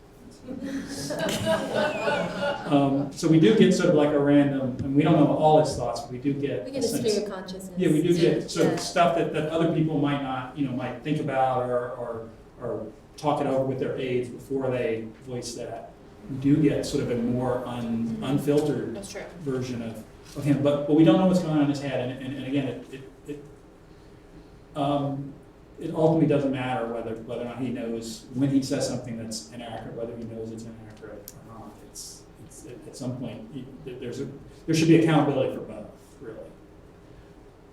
So we do get sort of a random, and we don't know all his thoughts, but we do get a stream of consciousness. Yeah, we do get sort of stuff that other people might not, might think about or talk it over with their aides before they voice that. We do get sort of a more unfiltered version of him, but we don't know what's going on in his head, and again, it ultimately doesn't matter whether or not he knows when he says something that's inaccurate, whether he knows it's inaccurate or not. It's at some point there should be accountability for both, really.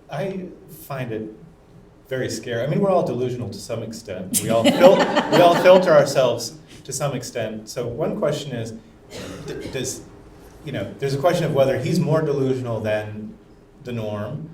I find it very scary. I mean, we're all delusional to some extent. We all filter ourselves to some extent. So one question is, there's a question of whether he's more delusional than the norm.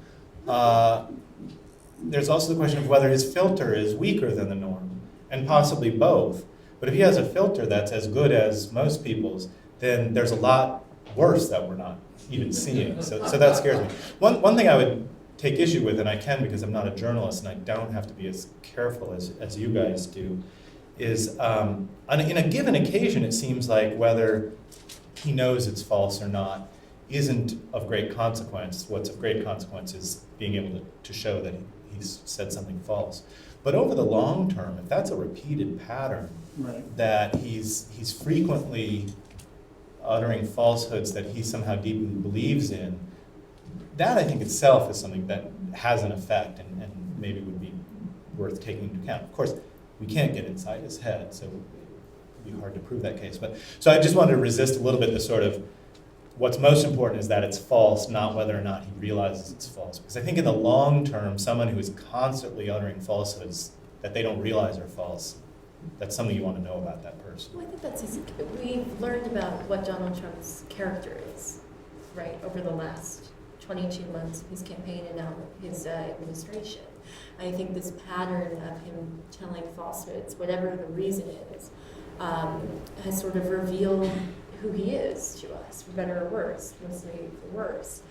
there's also the question of whether his filter is weaker than the norm, and possibly both. But if he has a filter that's as good as most people's, then there's a lot worse that we're not even seeing. So that scares me. One thing I would take issue with, and I can because I'm not a journalist and I don't have to be as careful as you guys do, is in a given occasion, it seems like whether he knows it's false or not isn't of great consequence. What's of great consequence is being able to show that he's said something false. But over the long term, if that's a repeated pattern, Right. that he's frequently uttering falsehoods that he somehow deeply believes in, that I think itself is something that has an effect and maybe would be worth taking into account. Of course, we can't get inside his head, so it would be hard to prove that case. But so I just wanted to resist a little bit the sort of, what's most important is that it's false, not whether or not he realizes it's false. Because I think in the long term, someone who is constantly uttering falsehoods that they don't realize are false, that's something you want to know about that person. Well, I think that's we've learned about what Donald Trump's character is, right, over the last 22 months of his campaign and now his administration. I think this pattern of him telling falsehoods, whatever the reason is, has sort of revealed who he is to us, for better or worse, mostly for worse.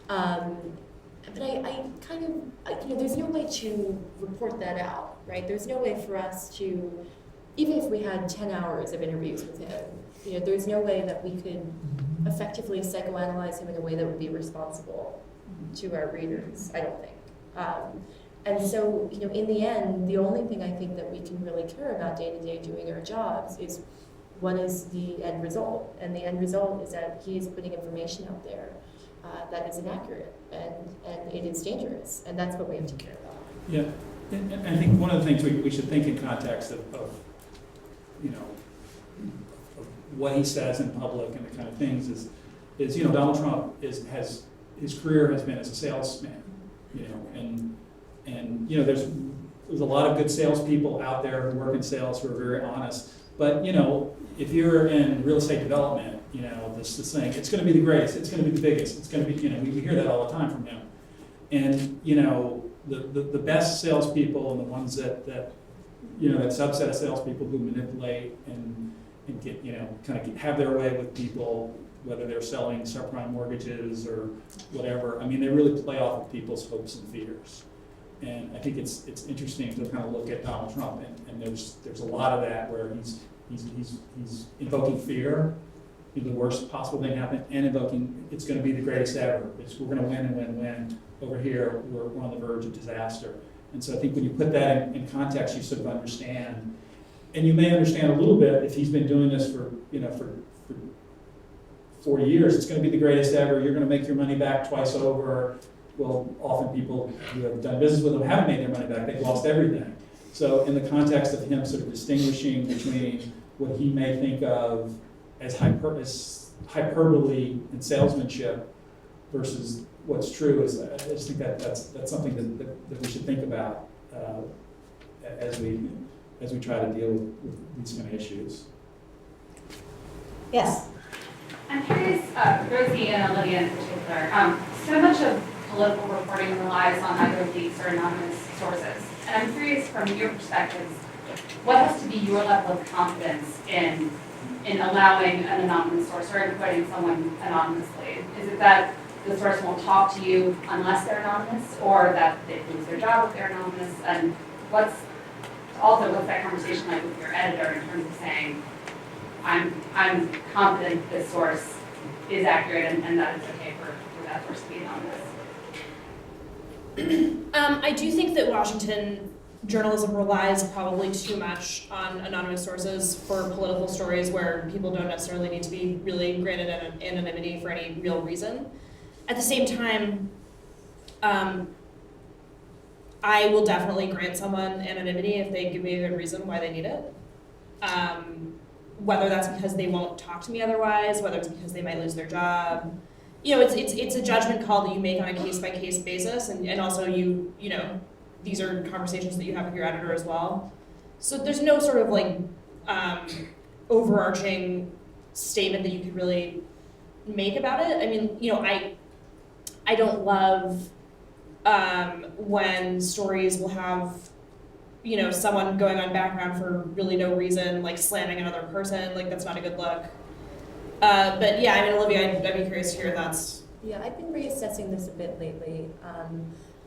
But I kind of, there's no way to report that out, right? There's no way for us to, even if we had 10 hours of interviews with him, there's no way that we could effectively psychoanalyze him in a way that would be responsible to our readers, I don't think. And so, in the end, the only thing I think that we can really care about day to day doing our jobs is what is the end result. And the end result is that he is putting information out there that is inaccurate and it is dangerous. And that's what we have to care about. Yeah, and I think one of the things we should think in context of what he says in public and the kind of things is Donald Trump has his career has been as a salesman, and there's a lot of good salespeople out there who work in sales who are very honest, but if you're in real estate development, this thing, it's going to be the greatest, it's going to be the biggest, it's going to be, we hear that all the time from him, and the best salespeople and the ones that subset of salespeople who manipulate and get, kind of have their way with people, whether they're selling subprime mortgages or whatever. I mean, they really play off of people's hopes and fears. And I think it's interesting to kind of look at Donald Trump, and there's a lot of that where he's invoking fear, the worst possible thing happen, and invoking it's going to be the greatest ever. We're going to win and win and win. Over here, we're on the verge of disaster. And so I think when you put that in context, you sort of understand. And you may understand a little bit if he's been doing this for 40 years, it's going to be the greatest ever. You're going to make your money back twice over. Well, often people who have done business with him haven't made their money back. They've lost everything. So in the context of him sort of distinguishing between what he may think of as hyperbole and salesmanship versus what's true, is I just think that's something that we should think about as we try to deal with these kind of issues. Yes. I'm curious, Rosie and Olivia in particular, so much of political reporting relies on either leaks or anonymous sources. And I'm curious from your perspective, what has to be your level of confidence in allowing an anonymous source or in quoting someone anonymously? Is it that the source won't talk to you unless they're anonymous, or that they lose their job if they're anonymous? And what's that conversation like with your editor in terms of saying, I'm confident this source is accurate and that it's okay for that source to be anonymous? I do think that Washington journalism relies probably too much on anonymous sources for political stories where people don't necessarily need to be really granted anonymity for any real reason. At the same time, I will definitely grant someone anonymity if they give me a good reason why they need it. Whether that's because they won't talk to me otherwise, whether it's because they might lose their job. It's a judgment call that you make on a case-by-case basis, and also these are conversations that you have with your editor as well. So there's no sort of overarching statement that you could really make about it. I mean, I don't love when stories will have, you know, someone going on background for really no reason, like slamming another person, like that's not a good look. But yeah, I mean, Olivia, I'd be curious to hear your thoughts. Yeah, I've been reassessing this a bit lately.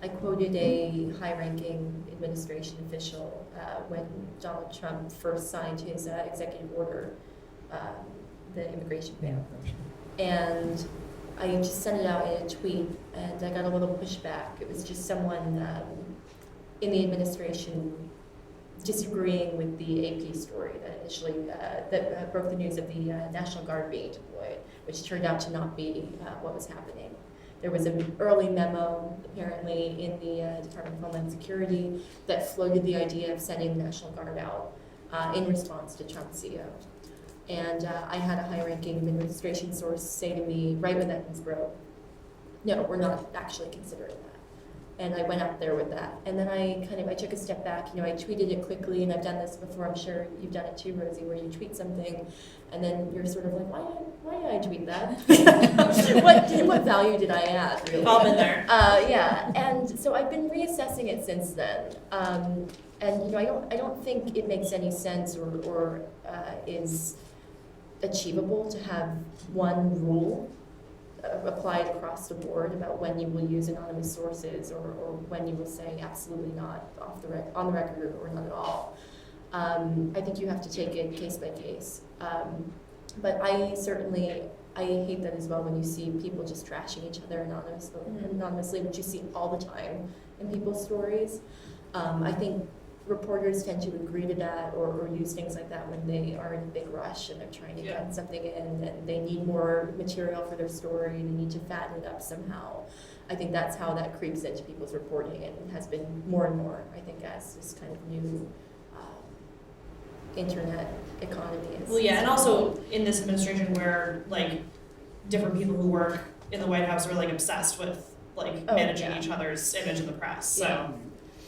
I quoted a high-ranking administration official when Donald Trump first signed his executive order, the immigration ban. And I just sent it out in a tweet, and I got a little pushback. It was just someone in the administration disagreeing with the AP story that initially that broke the news of the National Guard being deployed, which turned out to not be what was happening. There was an early memo, apparently, in the Department of Homeland Security that floated the idea of sending the National Guard out in response to Trump's CEO. And I had a high-ranking administration source say to me right when that news broke, no, we're not actually considering that. And I went out there with that. And then I took a step back. You know, I tweeted it quickly, and I've done this before. I'm sure you've done it too, Rosie, where you tweet something, and then you're sort of like, why did I tweet that? what value did I add, really? All been there. Yeah, and so I've been reassessing it since then. And you know, I don't think it makes any sense or is achievable to have one rule applied across the board about when you will use anonymous sources or when you will say absolutely not on the record or not at all. I think you have to take it case by case. But I hate that as well when you see people just trashing each other anonymously, which you see all the time in people's stories. I think reporters tend to agree to that or use things like that when they are in a big rush and they're trying to get something in and they need more material for their story, they need to fatten it up somehow. I think that's how that creeps into people's reporting and has been more and more, I think, as this kind of new internet economy is. Well, yeah, and also in this administration where like different people who work in the White House are like obsessed with like managing each other's image in the press. So. Yeah.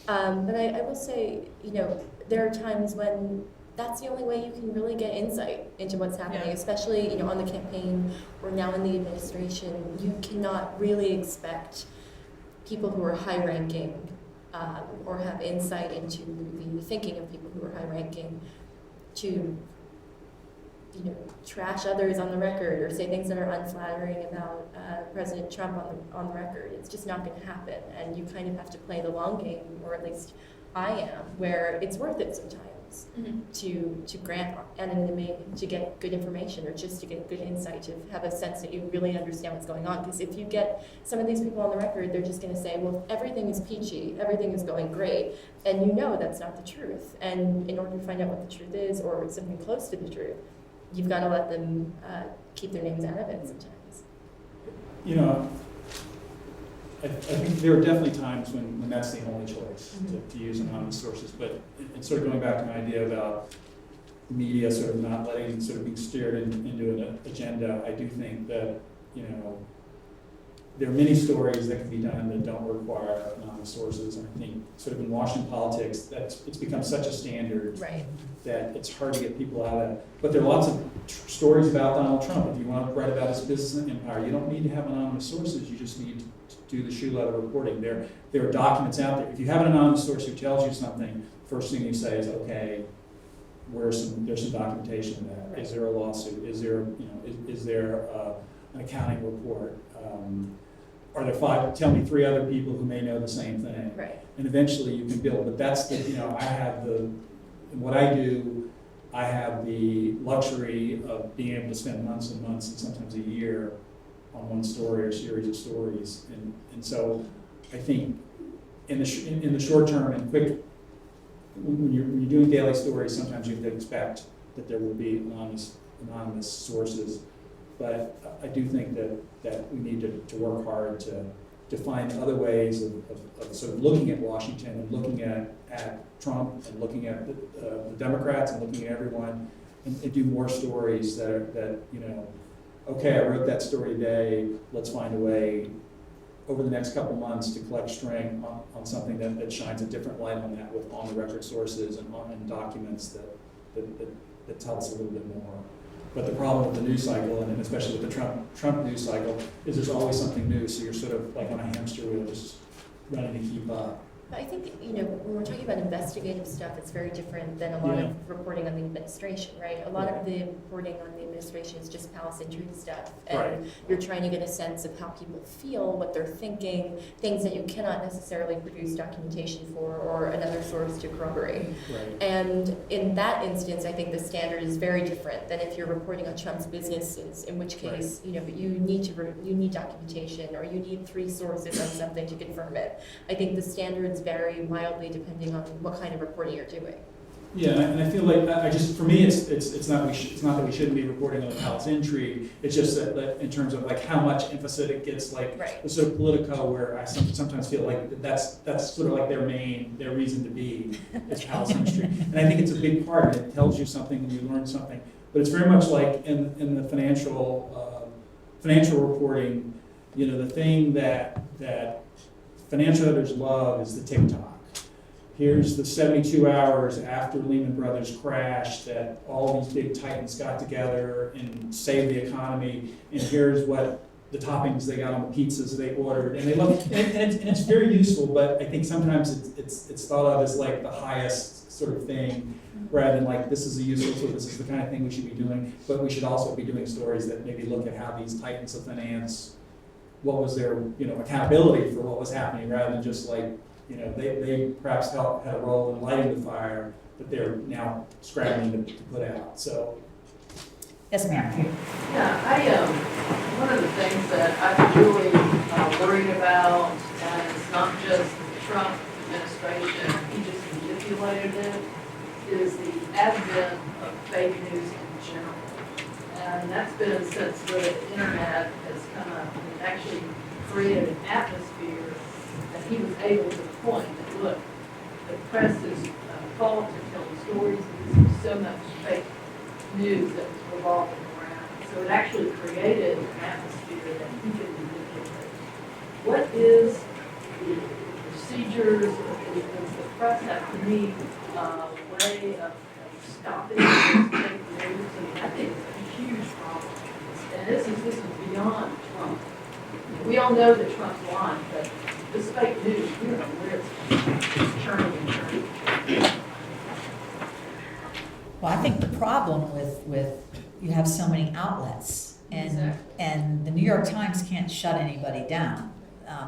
But I will say, you know, there are times when that's the only way you can really get insight into what's happening, especially, you know, on the campaign or now in the administration. You cannot really expect people who are high-ranking or have insight into the thinking of people who are high-ranking to, you know, trash others on the record or say things that are unflattering about President Trump on the record. It's just not going to happen, and you kind of have to play the long game, or at least I am, where it's worth it sometimes to grant anonymity to get good information or just to get good insight, to have a sense that you really understand what's going on. Because if you get some of these people on the record, they're just going to say, well, everything is peachy, everything is going great, and you know that's not the truth. And in order to find out what the truth is, or something close to the truth, you've got to let them keep their names out of it sometimes. You know, I think there are definitely times when that's the only choice, to use anonymous sources. But it's sort of going back to my idea about media sort of not letting, sort of being steered into an agenda. I do think that, you know, there are many stories that can be done that don't require anonymous sources. And I think sort of in Washington politics, it's become such a standard that it's hard to get people out of that. But there are lots of stories about Donald Trump. If you want to write about his business empire, you don't need to have anonymous sources. You just need to do the shoe leather reporting. There are documents out there. If you have an anonymous source who tells you something, first thing you say is, okay, there's some documentation of that. Is there a lawsuit? Is there, you know, is there an accounting report? Are there tell me 3 other people who may know the same thing. Right. And eventually you can build, but that's the, you know, in what I do, I have the luxury of being able to spend months and months and sometimes a year on one story or series of stories. And so I think in the short term and quick, when you're doing daily stories, sometimes you have to expect that there will be anonymous sources. But I do think that we need to work hard to find other ways of sort of looking at Washington and looking at Trump and looking at the Democrats and looking at everyone and do more stories that you know, okay, I wrote that story today, let's find a way over the next couple months to collect string on something that shines a different light on that with on-the-record sources and documents that tell us a little bit more. But the problem with the news cycle, and especially with the Trump news cycle, is there's always something new. So you're sort of like on a hamster wheel, just running to keep up. I think, when we're talking about investigative stuff, it's very different than a lot Yeah. of reporting on the administration, right? A lot of the reporting on the administration is just palace intrigue stuff. And you're trying to get a sense of how people feel, what they're thinking, things that you cannot necessarily produce documentation for or another source to corroborate. Right. And in that instance, I think the standard is very different than if you're reporting on Trump's businesses, in which case, you need documentation or you need 3 sources on something to confirm it. I think the standards vary wildly depending on what kind of reporting you're doing. Yeah, and I feel like I just, for me, it's not that we shouldn't be reporting on the palace intrigue. It's just that in terms of like how much emphasis it gets, like Right. the sort of Politico, where I sometimes feel like that's sort of like their reason to be is palace intrigue. And I think it's a big part. It tells you something and you learn something. But it's very much like in the financial reporting. The thing that financial editors love is the TikTok. Here's the 72 hours after Lehman Brothers crashed that all these big titans got together and saved the economy, and here's what the toppings they got on the pizzas they ordered. And they love, and it's very useful, but I think sometimes it's thought of as like the highest sort of thing, rather than like this is a useful tool, this is the kind of thing we should be doing. But we should also be doing stories that maybe look at how these titans of finance, what was their accountability for what was happening, rather than just like they perhaps had a role in lighting the fire, but they're now scrambling to put out. So Yes, ma'am. Yeah, one of the things that I'm really worried about, and it's not just the Trump administration, he just manipulated it, is the advent of fake news in general. And that's been since the internet has come up and actually created an atmosphere that he was able to point that, look, the press is fault in telling stories because there's so much fake news that was revolving around. So it actually created an atmosphere that he could manipulate. What is the procedures, does the press have to meet a way of stopping this fake news? I think it's a huge problem. And this is beyond Trump. We all know that Trump's lying, but this fake news, we don't know where it's churning and churning. Well, I think the problem with you have so many outlets, and the New York Times can't shut anybody down.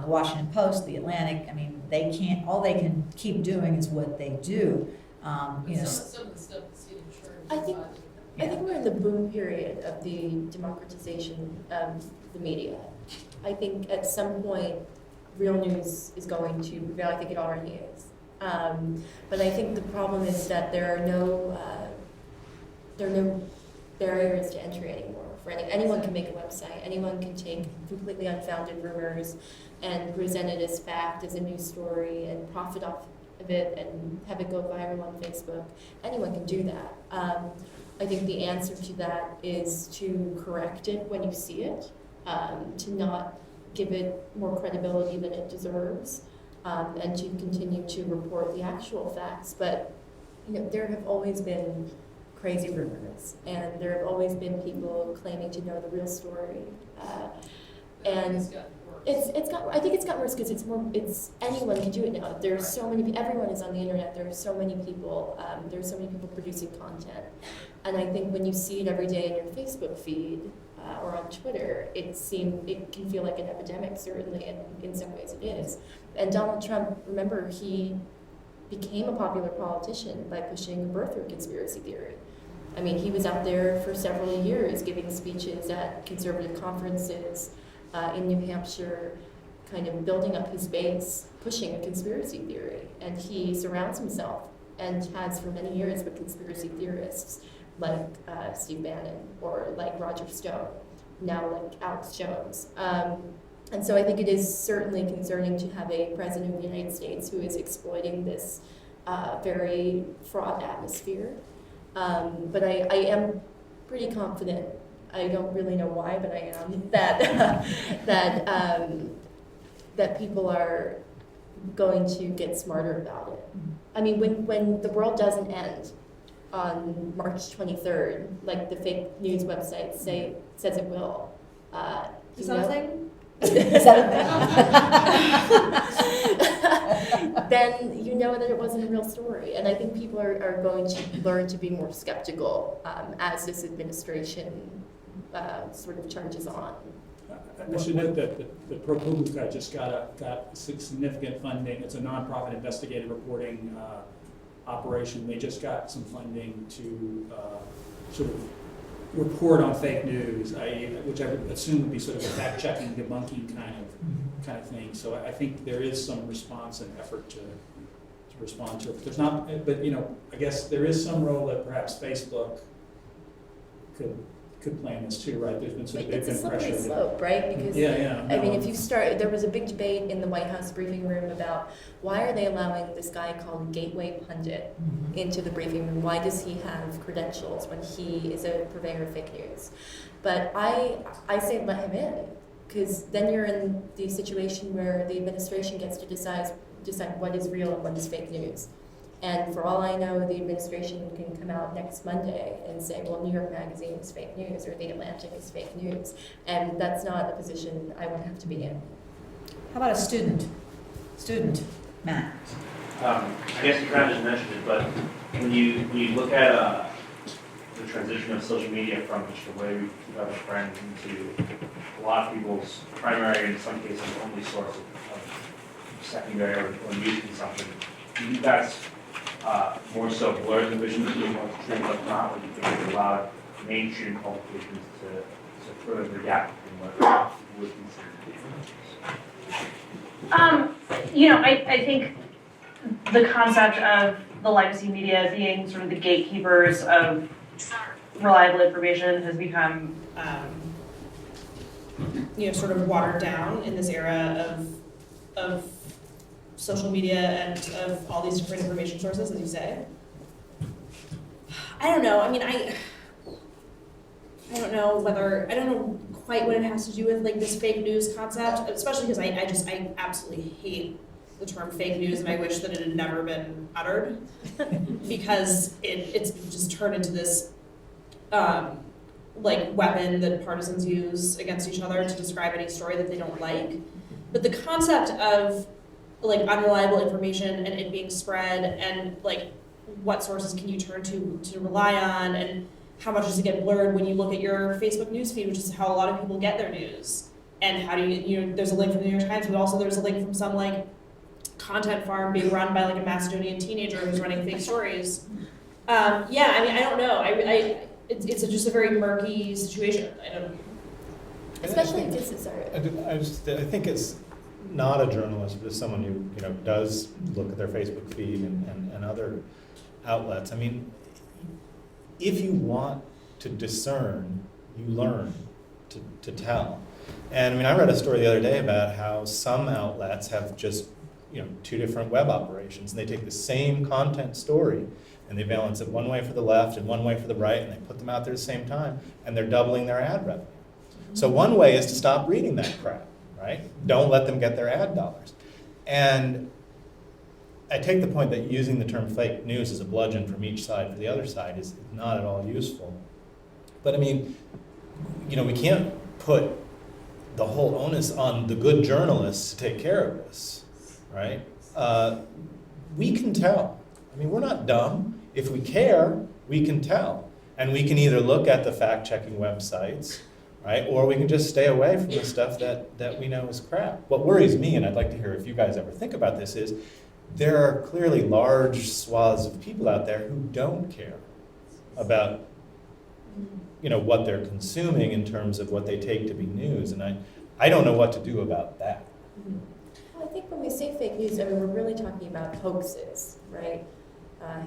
The Washington Post, the Atlantic, I mean, they can't. All they can keep doing is what they do. Some of the stuff that's getting churned. I think we're in the boom period of the democratization of the media. I think at some point, real news is going to prevail. I think it already is. But I think the problem is that there are no barriers to entry anymore. Anyone can make a website. Anyone can take completely unfounded rumors and present it as fact, as a news story, and profit off of it and have it go viral on Facebook. Anyone can do that. I think the answer to that is to correct it when you see it, to not give it more credibility than it deserves, and to continue to report the actual facts. But there have always been crazy rumors, and there have always been people claiming to know the real story. And I think it's gotten worse because it's anyone can do it now. There's so many, everyone is on the internet. There are so many people, producing content. And I think when you see it every day in your Facebook feed or on Twitter, it can feel like an epidemic, certainly, and in some ways it is. And Donald Trump, remember, he became a popular politician by pushing the birther conspiracy theory. I mean, he was out there for several years giving speeches at conservative conferences in New Hampshire, kind of building up his base, pushing a conspiracy theory. And he surrounds himself, and has for many years, with conspiracy theorists like Steve Bannon or like Roger Stone, now like Alex Jones. And so I think it is certainly concerning to have a president of the United States who is exploiting this very fraught atmosphere. But I am pretty confident, I don't really know why, but I am, that people are going to get smarter about it. I mean, when the world doesn't end on March 23rd, like the fake news website says it will. Is that a thing? Is that a thing? then you know that it wasn't a real story. And I think people are going to learn to be more skeptical as this administration sort of charges on. I should note that the ProPublica just got significant funding. It's a nonprofit investigative reporting operation. They just got some funding to sort of report on fake news, which I would assume would be sort of a fact-checking, debunking kind of thing. So I think there is some response and effort to respond to it. But there's not, but I guess there is some role that perhaps Facebook could play in this too, right? There's been sort of It's a slippery pressure. slope, right? Because I I mean, if you start, there was a big debate in the White House briefing room about why are they allowing this guy called Gateway Pundit into the briefing room? Why does he have credentials when he is a purveyor of fake news? But I say let him in, because then you're in the situation where the administration gets to decide what is real and what is fake news. And for all I know, the administration can come out next Monday and say, well, New York Magazine is fake news or The Atlantic is fake news. And that's not a position I want to have to be in. How about a student? Matt. I guess you kind of just mentioned it, but when you look at the transition of social media from just a way we keep up with friends into a lot of people's primary, in some cases, only source of secondary or news consumption, do you think that's more so blurs the vision between what's true and what's not, or do you think it allowed mainstream publications to further the gap between what would consider to be I think the concept of the legacy media being sort of the gatekeepers of reliable information has become, sort of watered down in this era of social media and of all these different information sources, as you say. I don't know. I mean, I don't know quite what it has to do with like this fake news concept, especially because I absolutely hate the term fake news, and I wish that it had never been uttered because it's just turned into this like weapon that partisans use against each other to describe any story that they don't like. But the concept of like unreliable information and it being spread and like what sources can you turn to rely on and how much does it get blurred when you look at your Facebook newsfeed, which is how a lot of people get their news. And how do there's a link from the New York Times, but also there's a link from some like content farm being run by like a Macedonian teenager who's running fake stories. I mean, I don't know. It's just a very murky situation. I don't know. Especially if this is I think it's not a journalist, but as someone who does look at their Facebook feed and other outlets. I mean, if you want to discern, you learn to tell. And I mean, I read a story the other day about how some outlets have just two different web operations, and they take the same content story and they balance it one way for the left and one way for the right, and they put them out there at the same time, and they're doubling their ad revenue. So one way is to stop reading that crap, right? Don't let them get their ad dollars. And I take the point that using the term fake news as a bludgeon from each side for the other side is not at all useful. But I mean, we can't put the whole onus on the good journalists to take care of this, right? We can tell. I mean, we're not dumb. If we care, we can tell. And we can either look at the fact-checking websites, right? Or we can just stay away from the stuff that we know is crap. What worries me, and I'd like to hear if you guys ever think about this, is there are clearly large swaths of people out there who don't care about what they're consuming in terms of what they take to be news. And I don't know what to do about that. Well, I think when we say fake news, I mean, we're really talking about hoaxes, right?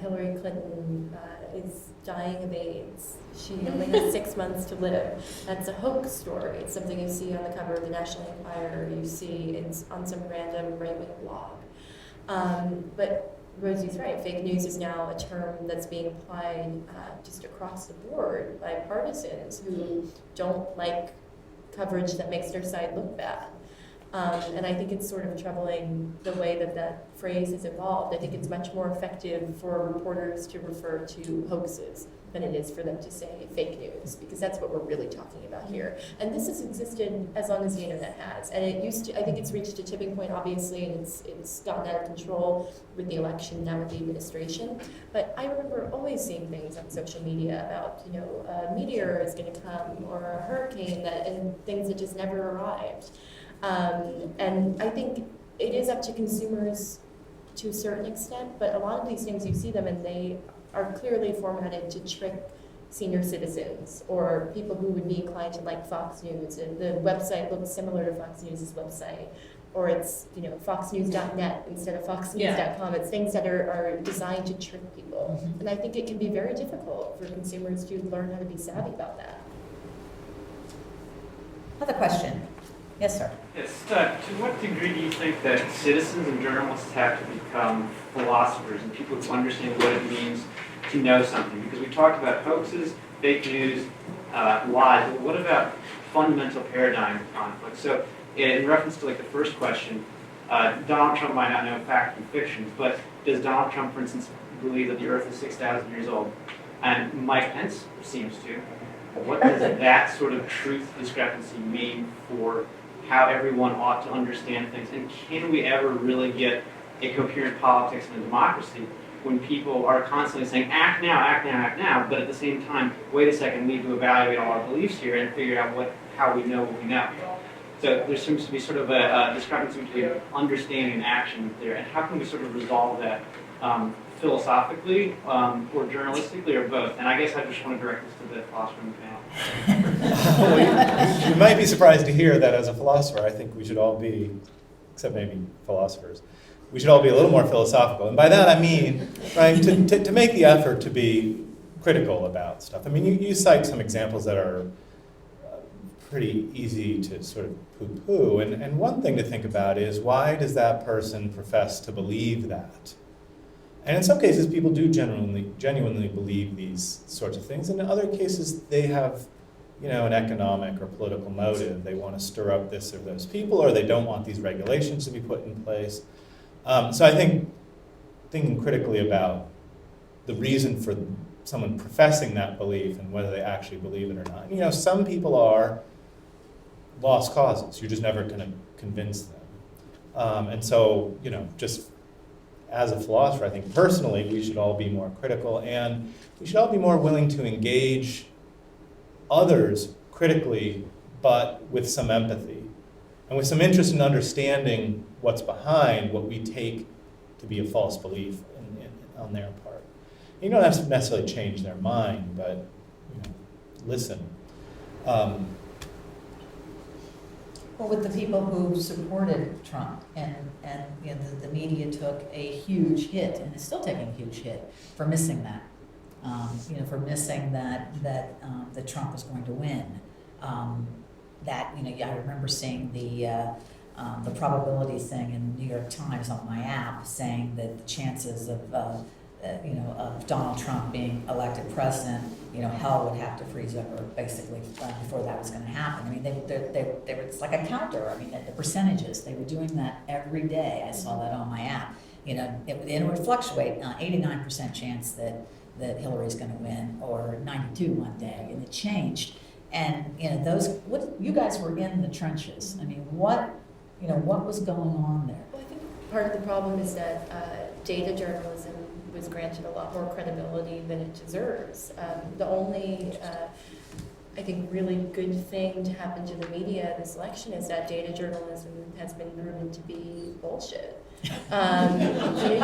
Hillary Clinton is dying of AIDS. She only has 6 months to live. That's a hoax story. It's something you see on the cover of the National Enquirer, you see on some random right-wing blog. But Rosie's right, fake news is now a term that's being applied just across the board by partisans who don't like coverage that makes their side look bad. And I think it's sort of troubling the way that that phrase has evolved. I think it's much more effective for reporters to refer to hoaxes than it is for them to say fake news, because that's what we're really talking about here. And this has existed as long as the internet has. And it used to, I think it's reached a tipping point, obviously, and it's gotten out of control with the election, now with the administration. But I remember always seeing things on social media about, you know, a meteor is going to come, or a hurricane, and things that just never arrived. And I think it is up to consumers to a certain extent, but a lot of these things you see them and they are clearly formatted to trick senior citizens or people who would be inclined to like Fox News, and the website looks similar to Fox News' website, or it's, you know, foxnews.net instead of foxnews.com. It's things that are designed to trick people. And I think it can be very difficult for consumers to learn how to be savvy about that. Another question. Yes, sir. Yes, to what degree do you think that citizens and journalists have to become philosophers and people who understand what it means to know something? Because we talked about hoaxes, fake news, lies, but what about fundamental paradigm conflicts? So in reference to like the first question, Donald Trump might not know fact from fiction, but does Donald Trump, for instance, believe that the Earth is 6,000 years old? And Mike Pence seems to. What does that sort of truth discrepancy mean for how everyone ought to understand things? And can we ever really get a coherent politics and a democracy when people are constantly saying, act now, act now, act now, but at the same time, wait a second, we need to evaluate all our beliefs here and figure out how we know what we know. So there seems to be sort of a discrepancy between understanding and action there. And how can we sort of resolve that philosophically or journalistically or both? And I guess I just want to direct this to the philosopher in the panel. You might be surprised to hear that as a philosopher, I think we should all be, except maybe philosophers, we should all be a little more philosophical. And by that I mean, right, to make the effort to be critical about stuff. I mean, you cite some examples that are pretty easy to sort of poo-poo. And one thing to think about is, why does that person profess to believe that? And in some cases, people do genuinely believe these sorts of things. And in other cases, they have, you know, an economic or political motive. They want to stir up this or those people, or they don't want these regulations to be put in place. So I think thinking critically about the reason for someone professing that belief and whether they actually believe it or not. You know, some people are lost causes. You're just never going to convince them. And so, you know, just as a philosopher, I think personally we should all be more critical, and we should all be more willing to engage others critically, but with some empathy and with some interest in understanding what's behind what we take to be a false belief on their part. You don't have to necessarily change their mind, but, you know, listen. Well, with the people who supported Trump, and you know, the media took a huge hit, and is still taking a huge hit for missing that. You know, for missing that Trump was going to win. That, you know, I remember seeing the probability thing in the New York Times on my app saying that the chances of you know, of Donald Trump being elected president, you know, hell would have to freeze over basically before that was going to happen. I mean, they were, it's like a counter. I mean, the percentages, they were doing that every day. I saw that on my app. You know, it would fluctuate, 89% chance that Hillary's going to win, or 92 one day, and it changed. And, you know, you guys were in the trenches. I mean, what was going on there? Well, I think part of the problem is that data journalism was granted a lot more credibility than it deserves. The only, I think, really good thing to happen to the media this election is that data journalism has been proven to be bullshit. You're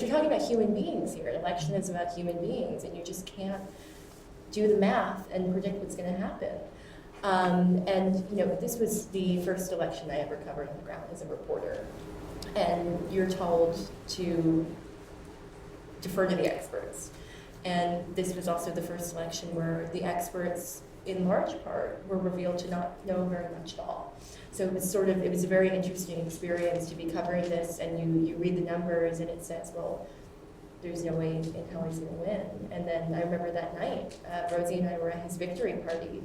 talking about human beings here. An election is about human beings, and you just can't do the math and predict what's going to happen. And you know, this was the first election I ever covered on the ground as a reporter. And you're told to defer to the experts. And this was also the first election where the experts, in large part, were revealed to not know very much at all. So it was a very interesting experience to be covering this, and you read the numbers and it says, well, there's no way in hell he's going to win. And then I remember that night, Rosie and I were at his victory party,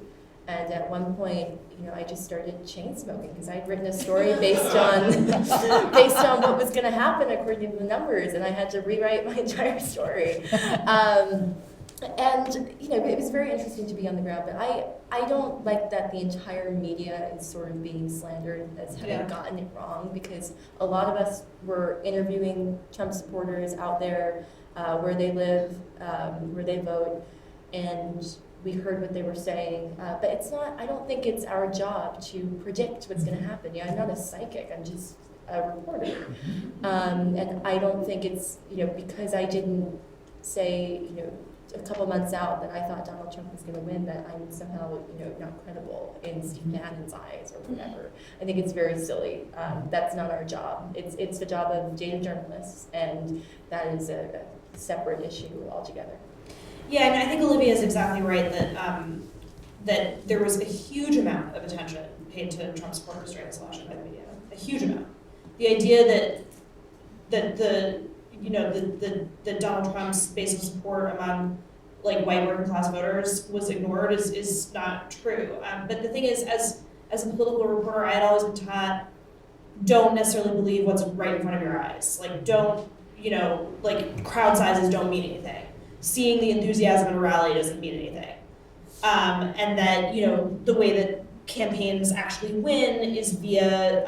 And at one point, I just started chain smoking because I'd written a story based on what was going to happen according to the numbers, and I had to rewrite my entire story. And it was very interesting to be on the ground, but I don't like that the entire media is sort of being slandered as having gotten it wrong, because a lot of us were interviewing Trump supporters out there, where they live, where they vote, and we heard what they were saying, but it's not, I don't think it's our job to predict what's going to happen. I'm not a psychic, I'm just a reporter. And I don't think it's, because I didn't say, a couple months out that I thought Donald Trump was going to win, that I'm somehow, not credible in Steve Bannon's eyes or whatever. I think it's very silly. That's not our job. It's the job of data journalists, and that is a separate issue altogether. Yeah, and I think Olivia is exactly right that there was a huge amount of attention paid to Trump supporters during this election by the media. A huge amount. The idea that Donald Trump's base of support among white working class voters was ignored is not true. But the thing is, as a political reporter, I had always been taught, don't necessarily believe what's right in front of your eyes. Don't, crowd sizes don't mean anything. Seeing the enthusiasm in a rally doesn't mean anything. And that, the way that campaigns actually win is via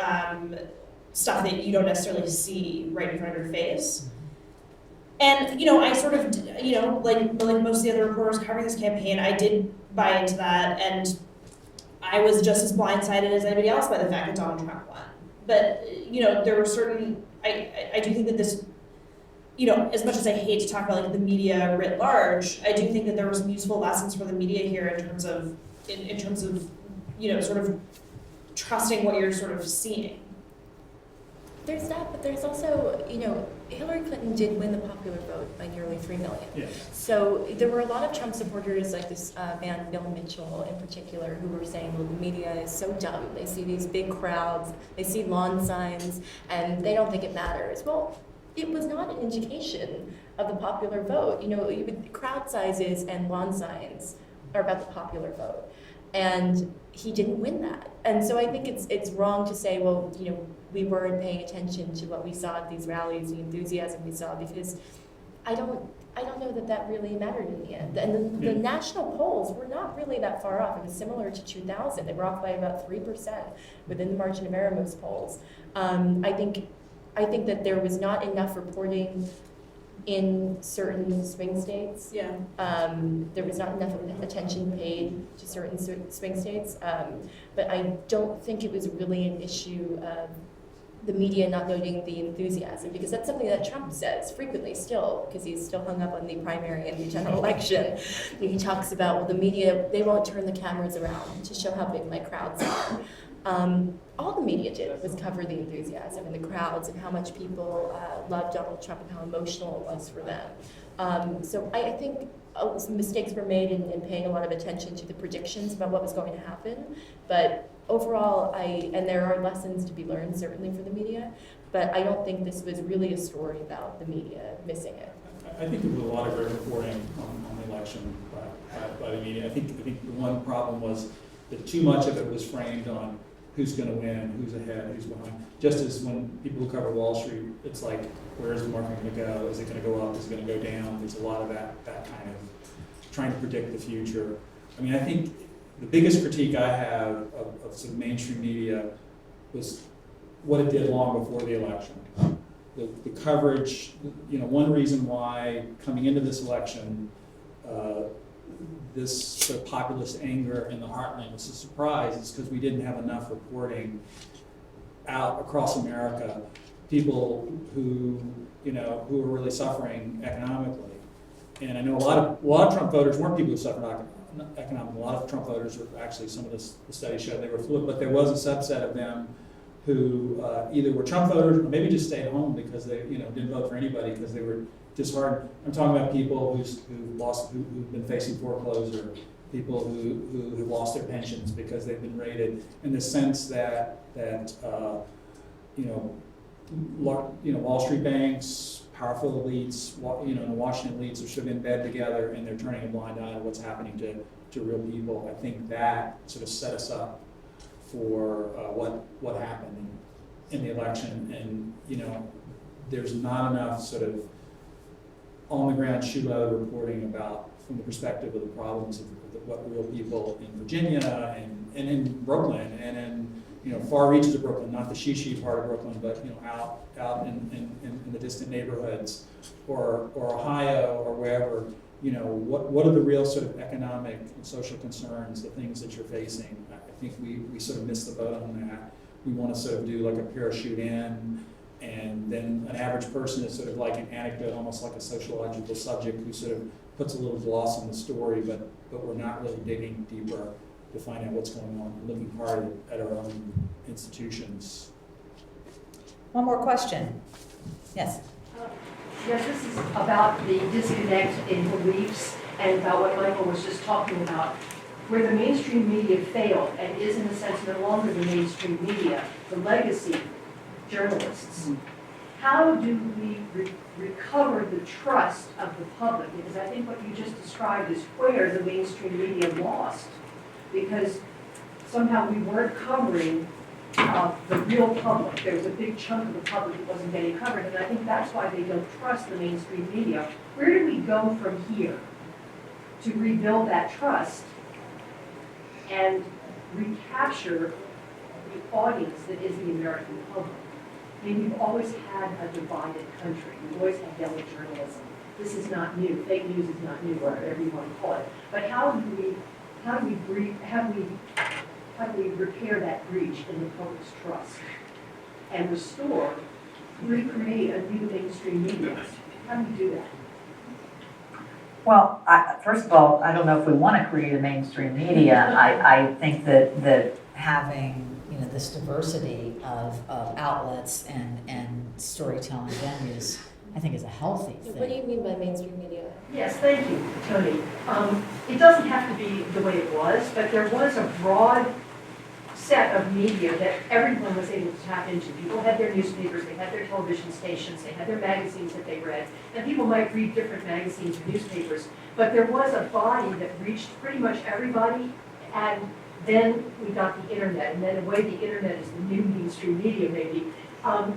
stuff that you don't necessarily see right in front of your face. And, I sort of, like most of the other reporters covering this campaign, I did buy into that, and I was just as blindsided as anybody else by the fact that Donald Trump won. But, there were certain, I do think that this, as much as I hate to talk about the media writ large, I do think that there were some useful lessons for the media here in terms of, sort of trusting what you're sort of seeing. There's that, but there's also, Hillary Clinton did win the popular vote by nearly 3 million. Yes. So there were a lot of Trump supporters, like this man, Bill Mitchell in particular, who were saying, well, the media is so dumb. They see these big crowds, they see lawn signs, and they don't think it matters. Well, it was not an indication of the popular vote. Crowd sizes and lawn signs are about the popular vote. And he didn't win that. And so I think it's wrong to say, well, we weren't paying attention to what we saw at these rallies, the enthusiasm we saw, because I don't know that really mattered in the end. And the national polls were not really that far off. It was similar to 2000. They were off by about 3% within the margin of error most polls. I think that there was not enough reporting in certain swing states. Yeah. There was not enough attention paid to certain swing states. But I don't think it was really an issue of the media not noting the enthusiasm, because that's something that Trump says frequently still, because he's still hung up on the primary and the general election. He talks about, well, the media, they won't turn the cameras around to show how big my crowds are. All the media did was cover the enthusiasm and the crowds and how much people loved Donald Trump and how emotional it was for them. So I think some mistakes were made in paying a lot of attention to the predictions about what was going to happen. But overall, and there are lessons to be learned, certainly for the media, but I don't think this was really a story about the media missing it. I think there was a lot of great reporting on the election by the media. I think the one problem was that too much of it was framed on who's going to win, who's ahead, who's behind. Just as when people who cover Wall Street, it's like, where's the market going to go? Is it going to go up? Is it going to go down? There's a lot of that kind of trying to predict the future. I mean, I think the biggest critique I have of some mainstream media was what it did long before the election. The coverage, one reason why coming into this election, this sort of populist anger in the heartland was a surprise, is because we didn't have enough reporting out across America, people who were really suffering economically. And I know a lot of Trump voters weren't people who suffered economically. A lot of Trump voters were actually, some of the studies showed they were fluid, but there was a subset of them who either were Trump voters or maybe just stayed home because they didn't vote for anybody because they were disheartened. I'm talking about people who've been facing foreclosure, people who have lost their pensions because they've been raided, in the sense that Wall Street banks, powerful elites, the Washington elites are sort of in bed together and they're turning a blind eye to what's happening to real people. I think that sort of set us up for what happened in the election. And, there's not enough sort of on the ground shoe leather reporting about from the perspective of the problems of what real people in Virginia and in Brooklyn and in far reaches of Brooklyn, not the she part of Brooklyn, but out in the distant neighborhoods or Ohio or wherever, what are the real sort of economic and social concerns, the things that you're facing. I think we sort of missed the boat on that. We want to sort of do like a parachute in, and then an average person is sort of like an anecdote, almost like a sociological subject who sort of puts a little gloss on the story, but we're not really digging deeper to find out what's going on, looking hard at our own institutions. One more question. Yes. Yes, this is about the disconnect in beliefs and about what Michael was just talking about. Where the mainstream media failed and is in a sense no longer the mainstream media, the legacy journalists. How do we recover the trust of the public? Because I think what you just described is where the mainstream media lost. Because somehow we weren't covering the real public. There was a big chunk of the public that wasn't getting covered, and I think that's why they don't trust the mainstream media. Where do we go from here to rebuild that trust and recapture the audience that is the American public? I mean, we've always had a divided country. We've always had yellow journalism. This is not new. Fake news is not new, whatever you want to call it. But how do we repair that breach in the public's trust and restore, recreate a new mainstream media? How do we do that? Well, first of all, I don't know if we want to create a mainstream media. I think that having this diversity of outlets and storytelling venues, I think is a healthy thing. What do you mean by mainstream media? Yes, thank you, Tony. It doesn't have to be the way it was, but there was a broad set of media that everyone was able to tap into. People had their newspapers, they had their television stations, they had their magazines that they read, and people might read different magazines or newspapers, but there was a body that reached pretty much everybody, and then we got the internet, and then in a way the internet is the new mainstream media maybe.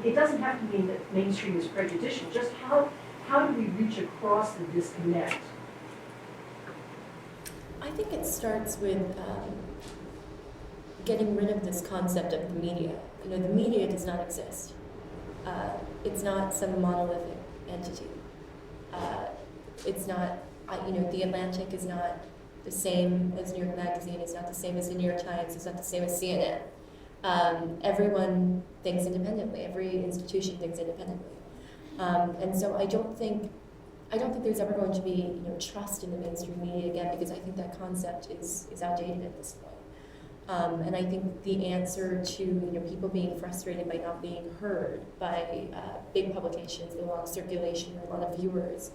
It doesn't have to mean that mainstream is prejudicial, just how do we reach across the disconnect? I think it starts with getting rid of this concept of the media. The media does not exist. It's not some monolithic entity. It's not, the Atlantic is not the same as New York Magazine, it's not the same as the New York Times, it's not the same as CNN. Everyone thinks independently, every institution thinks independently. And so I don't think there's ever going to be trust in the mainstream media again, because I think that concept is outdated at this point. And I think the answer to people being frustrated by not being heard by big publications with a lot of circulation or a lot of viewers,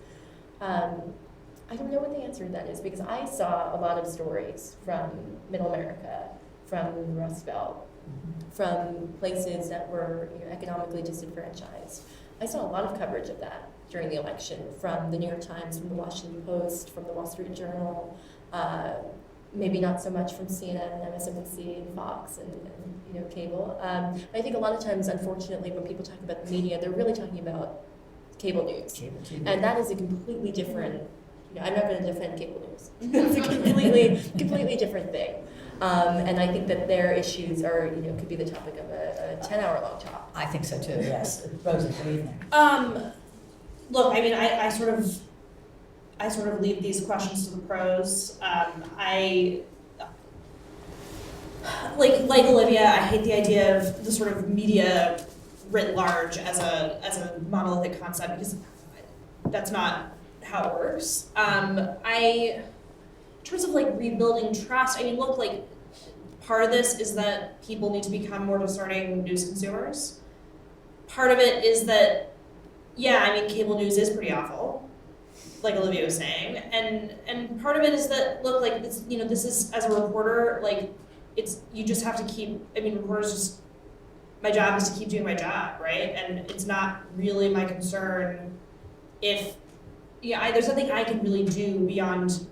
I don't know what the answer to that is, because I saw a lot of stories from Middle America, from the Rust Belt, from places that were economically disenfranchised. I saw a lot of coverage of that during the election, from the New York Times, from the Washington Post, from the Wall Street Journal, maybe not so much from CNN and MSNBC and Fox and cable. I think a lot of times, unfortunately, when people talk about the media, they're really talking about cable news. Cable TV. And that is a completely different, I'm not going to defend cable news. It's a completely different thing. And I think that their issues are, could be the topic of a 10-hour long talk. I think so too, yes. Rosie, what do you think? Look, I mean, I sort of leave these questions to the pros. Like Olivia, I hate the idea of the sort of media writ large as a monolithic concept, because that's not how it works. In terms of rebuilding trust, I mean, look, part of this is that people need to become more discerning news consumers. Part of it is that, cable news is pretty awful, like Olivia was saying, and part of it is that, look, this, this is, as a reporter, you just have to keep. I mean, reporters just, my job is to keep doing my job, right? And it's not really my concern there's nothing I can really do beyond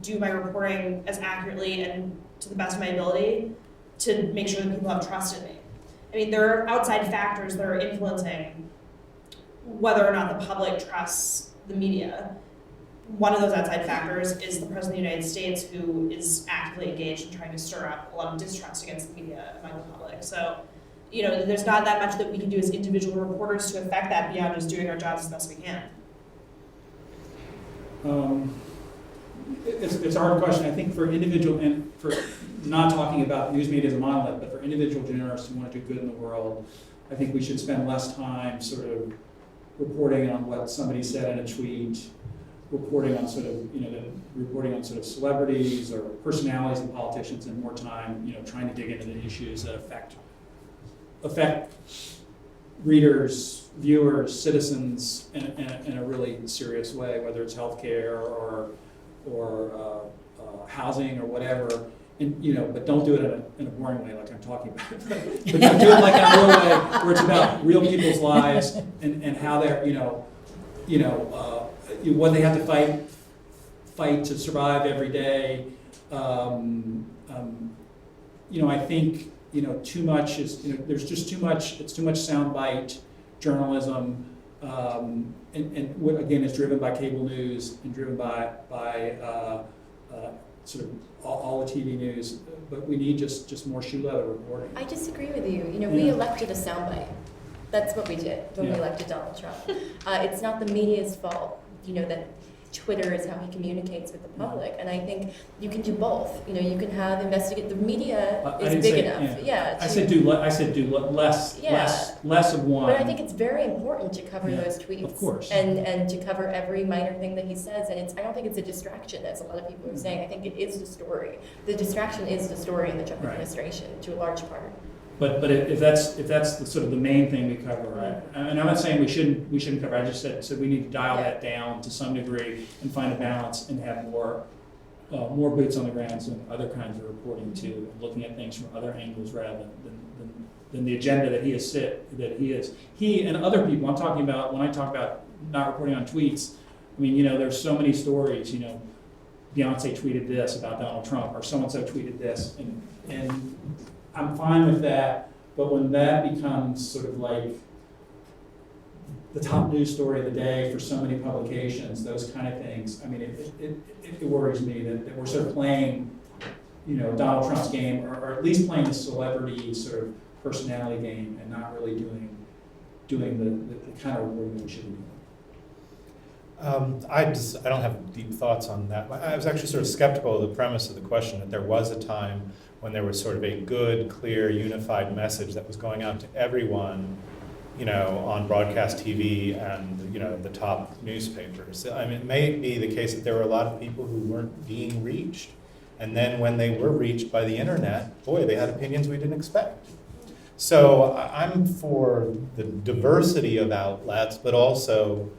do my reporting as accurately and to the best of my ability to make sure that people have trust in me. I mean, there are outside factors that are influencing whether or not the public trusts the media. One of those outside factors is the President of the United States, who is actively engaged in trying to stir up a lot of distrust against the media among the public. So, there's not that much that we can do as individual reporters to affect that beyond just doing our jobs as best we can. It's a hard question. I think for individual, and for not talking about news media as a monolith, but for individual journalists who want to do good in the world, I think we should spend less time sort of reporting on what somebody said in a tweet, reporting on sort of celebrities or personalities and politicians, and more time, trying to dig into the issues that affect readers, viewers, citizens in a really serious way, whether it's healthcare or housing or whatever. And, but don't do it in a boring way like I'm talking about. But do it like in a real way where it's about real people's lives and how they're, what they have to fight to survive every day. I think, too much is, there's just too much, it's too much soundbite journalism, and what, again, is driven by cable news and driven by sort of all the TV news, but we need just more shoe leather reporting. I disagree with you. We elected a soundbite. That's what we did when we elected Donald Trump. It's not the media's fault, that Twitter is how he communicates with the public. And I think you can do both. You can have the media is big enough. I said do less of one. But I think it's very important to cover those tweets. Of course. And to cover every minor thing that he says. And I don't think it's a distraction, as a lot of people are saying. I think it is the story. The distraction is the story in the Trump administration to a large part. But if that's the sort of the main thing we cover, right? And I'm not saying we shouldn't cover. I just said we need to dial that down to some degree and find a balance and have more boots on the ground and other kinds of reporting too, looking at things from other angles rather than the agenda that he and other people. I'm talking about when I talk about not reporting on tweets. I mean, there's so many stories. Beyonce tweeted this about Donald Trump, or so and so tweeted this, and I'm fine with that, but when that becomes sort of like the top news story of the day for so many publications, those kind of things, I mean, it worries me that we're sort of playing, Donald Trump's game, or at least playing the celebrity sort of personality game, and not really doing the kind of reporting that we should be doing. I don't have deep thoughts on that. I was actually sort of skeptical of the premise of the question, that there was a time when there was sort of a good, clear, unified message that was going out to everyone, on broadcast TV and, the top newspapers. I mean, it may be the case that there were a lot of people who weren't being reached. And then when they were reached by the internet, boy, they had opinions we didn't expect. So I'm for the diversity of outlets, but also,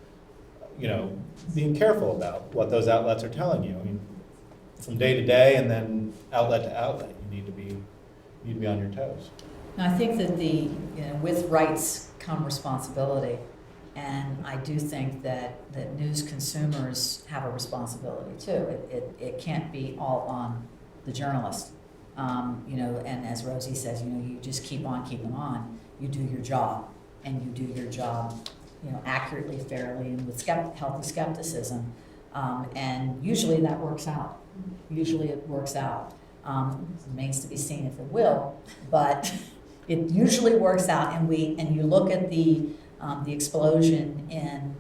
being careful about what those outlets are telling you. I mean, from day to day and then outlet to outlet, you need to be on your toes. And I think that with rights come responsibility, and I do think that news consumers have a responsibility too. It can't be all on the journalist, and as Rosie says, you just keep on keeping on. You do your job, and you do your job, accurately, fairly, and with healthy skepticism, and usually that works out. Usually it works out. It remains to be seen if it will, but it usually works out. And you look at the explosion in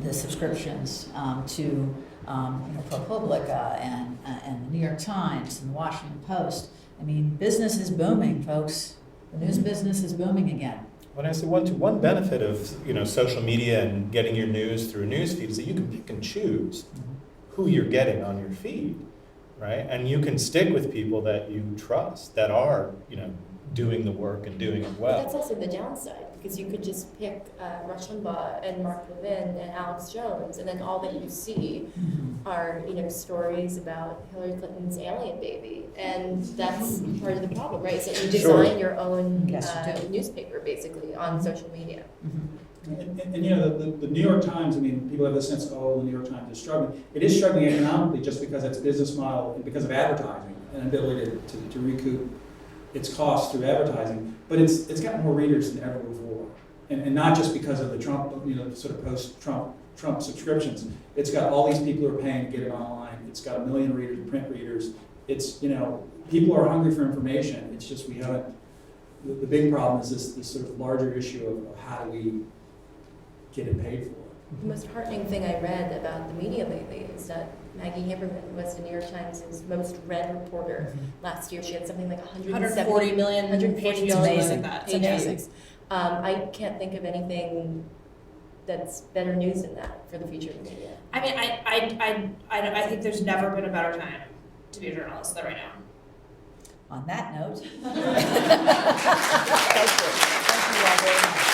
the subscriptions to ProPublica and the New York Times and the Washington Post. I mean, business is booming, folks. The news business is booming again. When I say one benefit of social media and getting your news through a news feed is that you can pick and choose who you're getting on your feed, right? And you can stick with people that you trust, that are doing the work and doing it well. But that's also the downside, because you could just pick Rush Limbaugh and Mark Levin and Alex Jones, and then all that you see are stories about Hillary Clinton's alien baby, and that's part of the problem, right? So you design your own newspaper basically on social media. And you know, the New York Times, I mean, people have the sense, oh, the New York Times is struggling. It is struggling economically just because its business model, and because of advertising, and ability to recoup its costs through advertising. But it's got more readers than ever before. And not just because of the Trump, you know, sort of post-Trump subscriptions. It's got all these people who are paying to get it online. It's got 1 million readers, print readers. It's, you know, people are hungry for information. It's just we haven't, the big problem is this sort of larger issue of how do we get it paid for. The most heartening thing I read about the media lately is that Maggie Haberman was the New York Times' most read reporter last year. She had something like 140 million 140 pages, million amazing that. It's page amazing. views. I can't think of anything that's better news than that for the future of the media. I mean, I think there's never been a better time to be a journalist than right now. On that note. Thank you. Thank you all very much.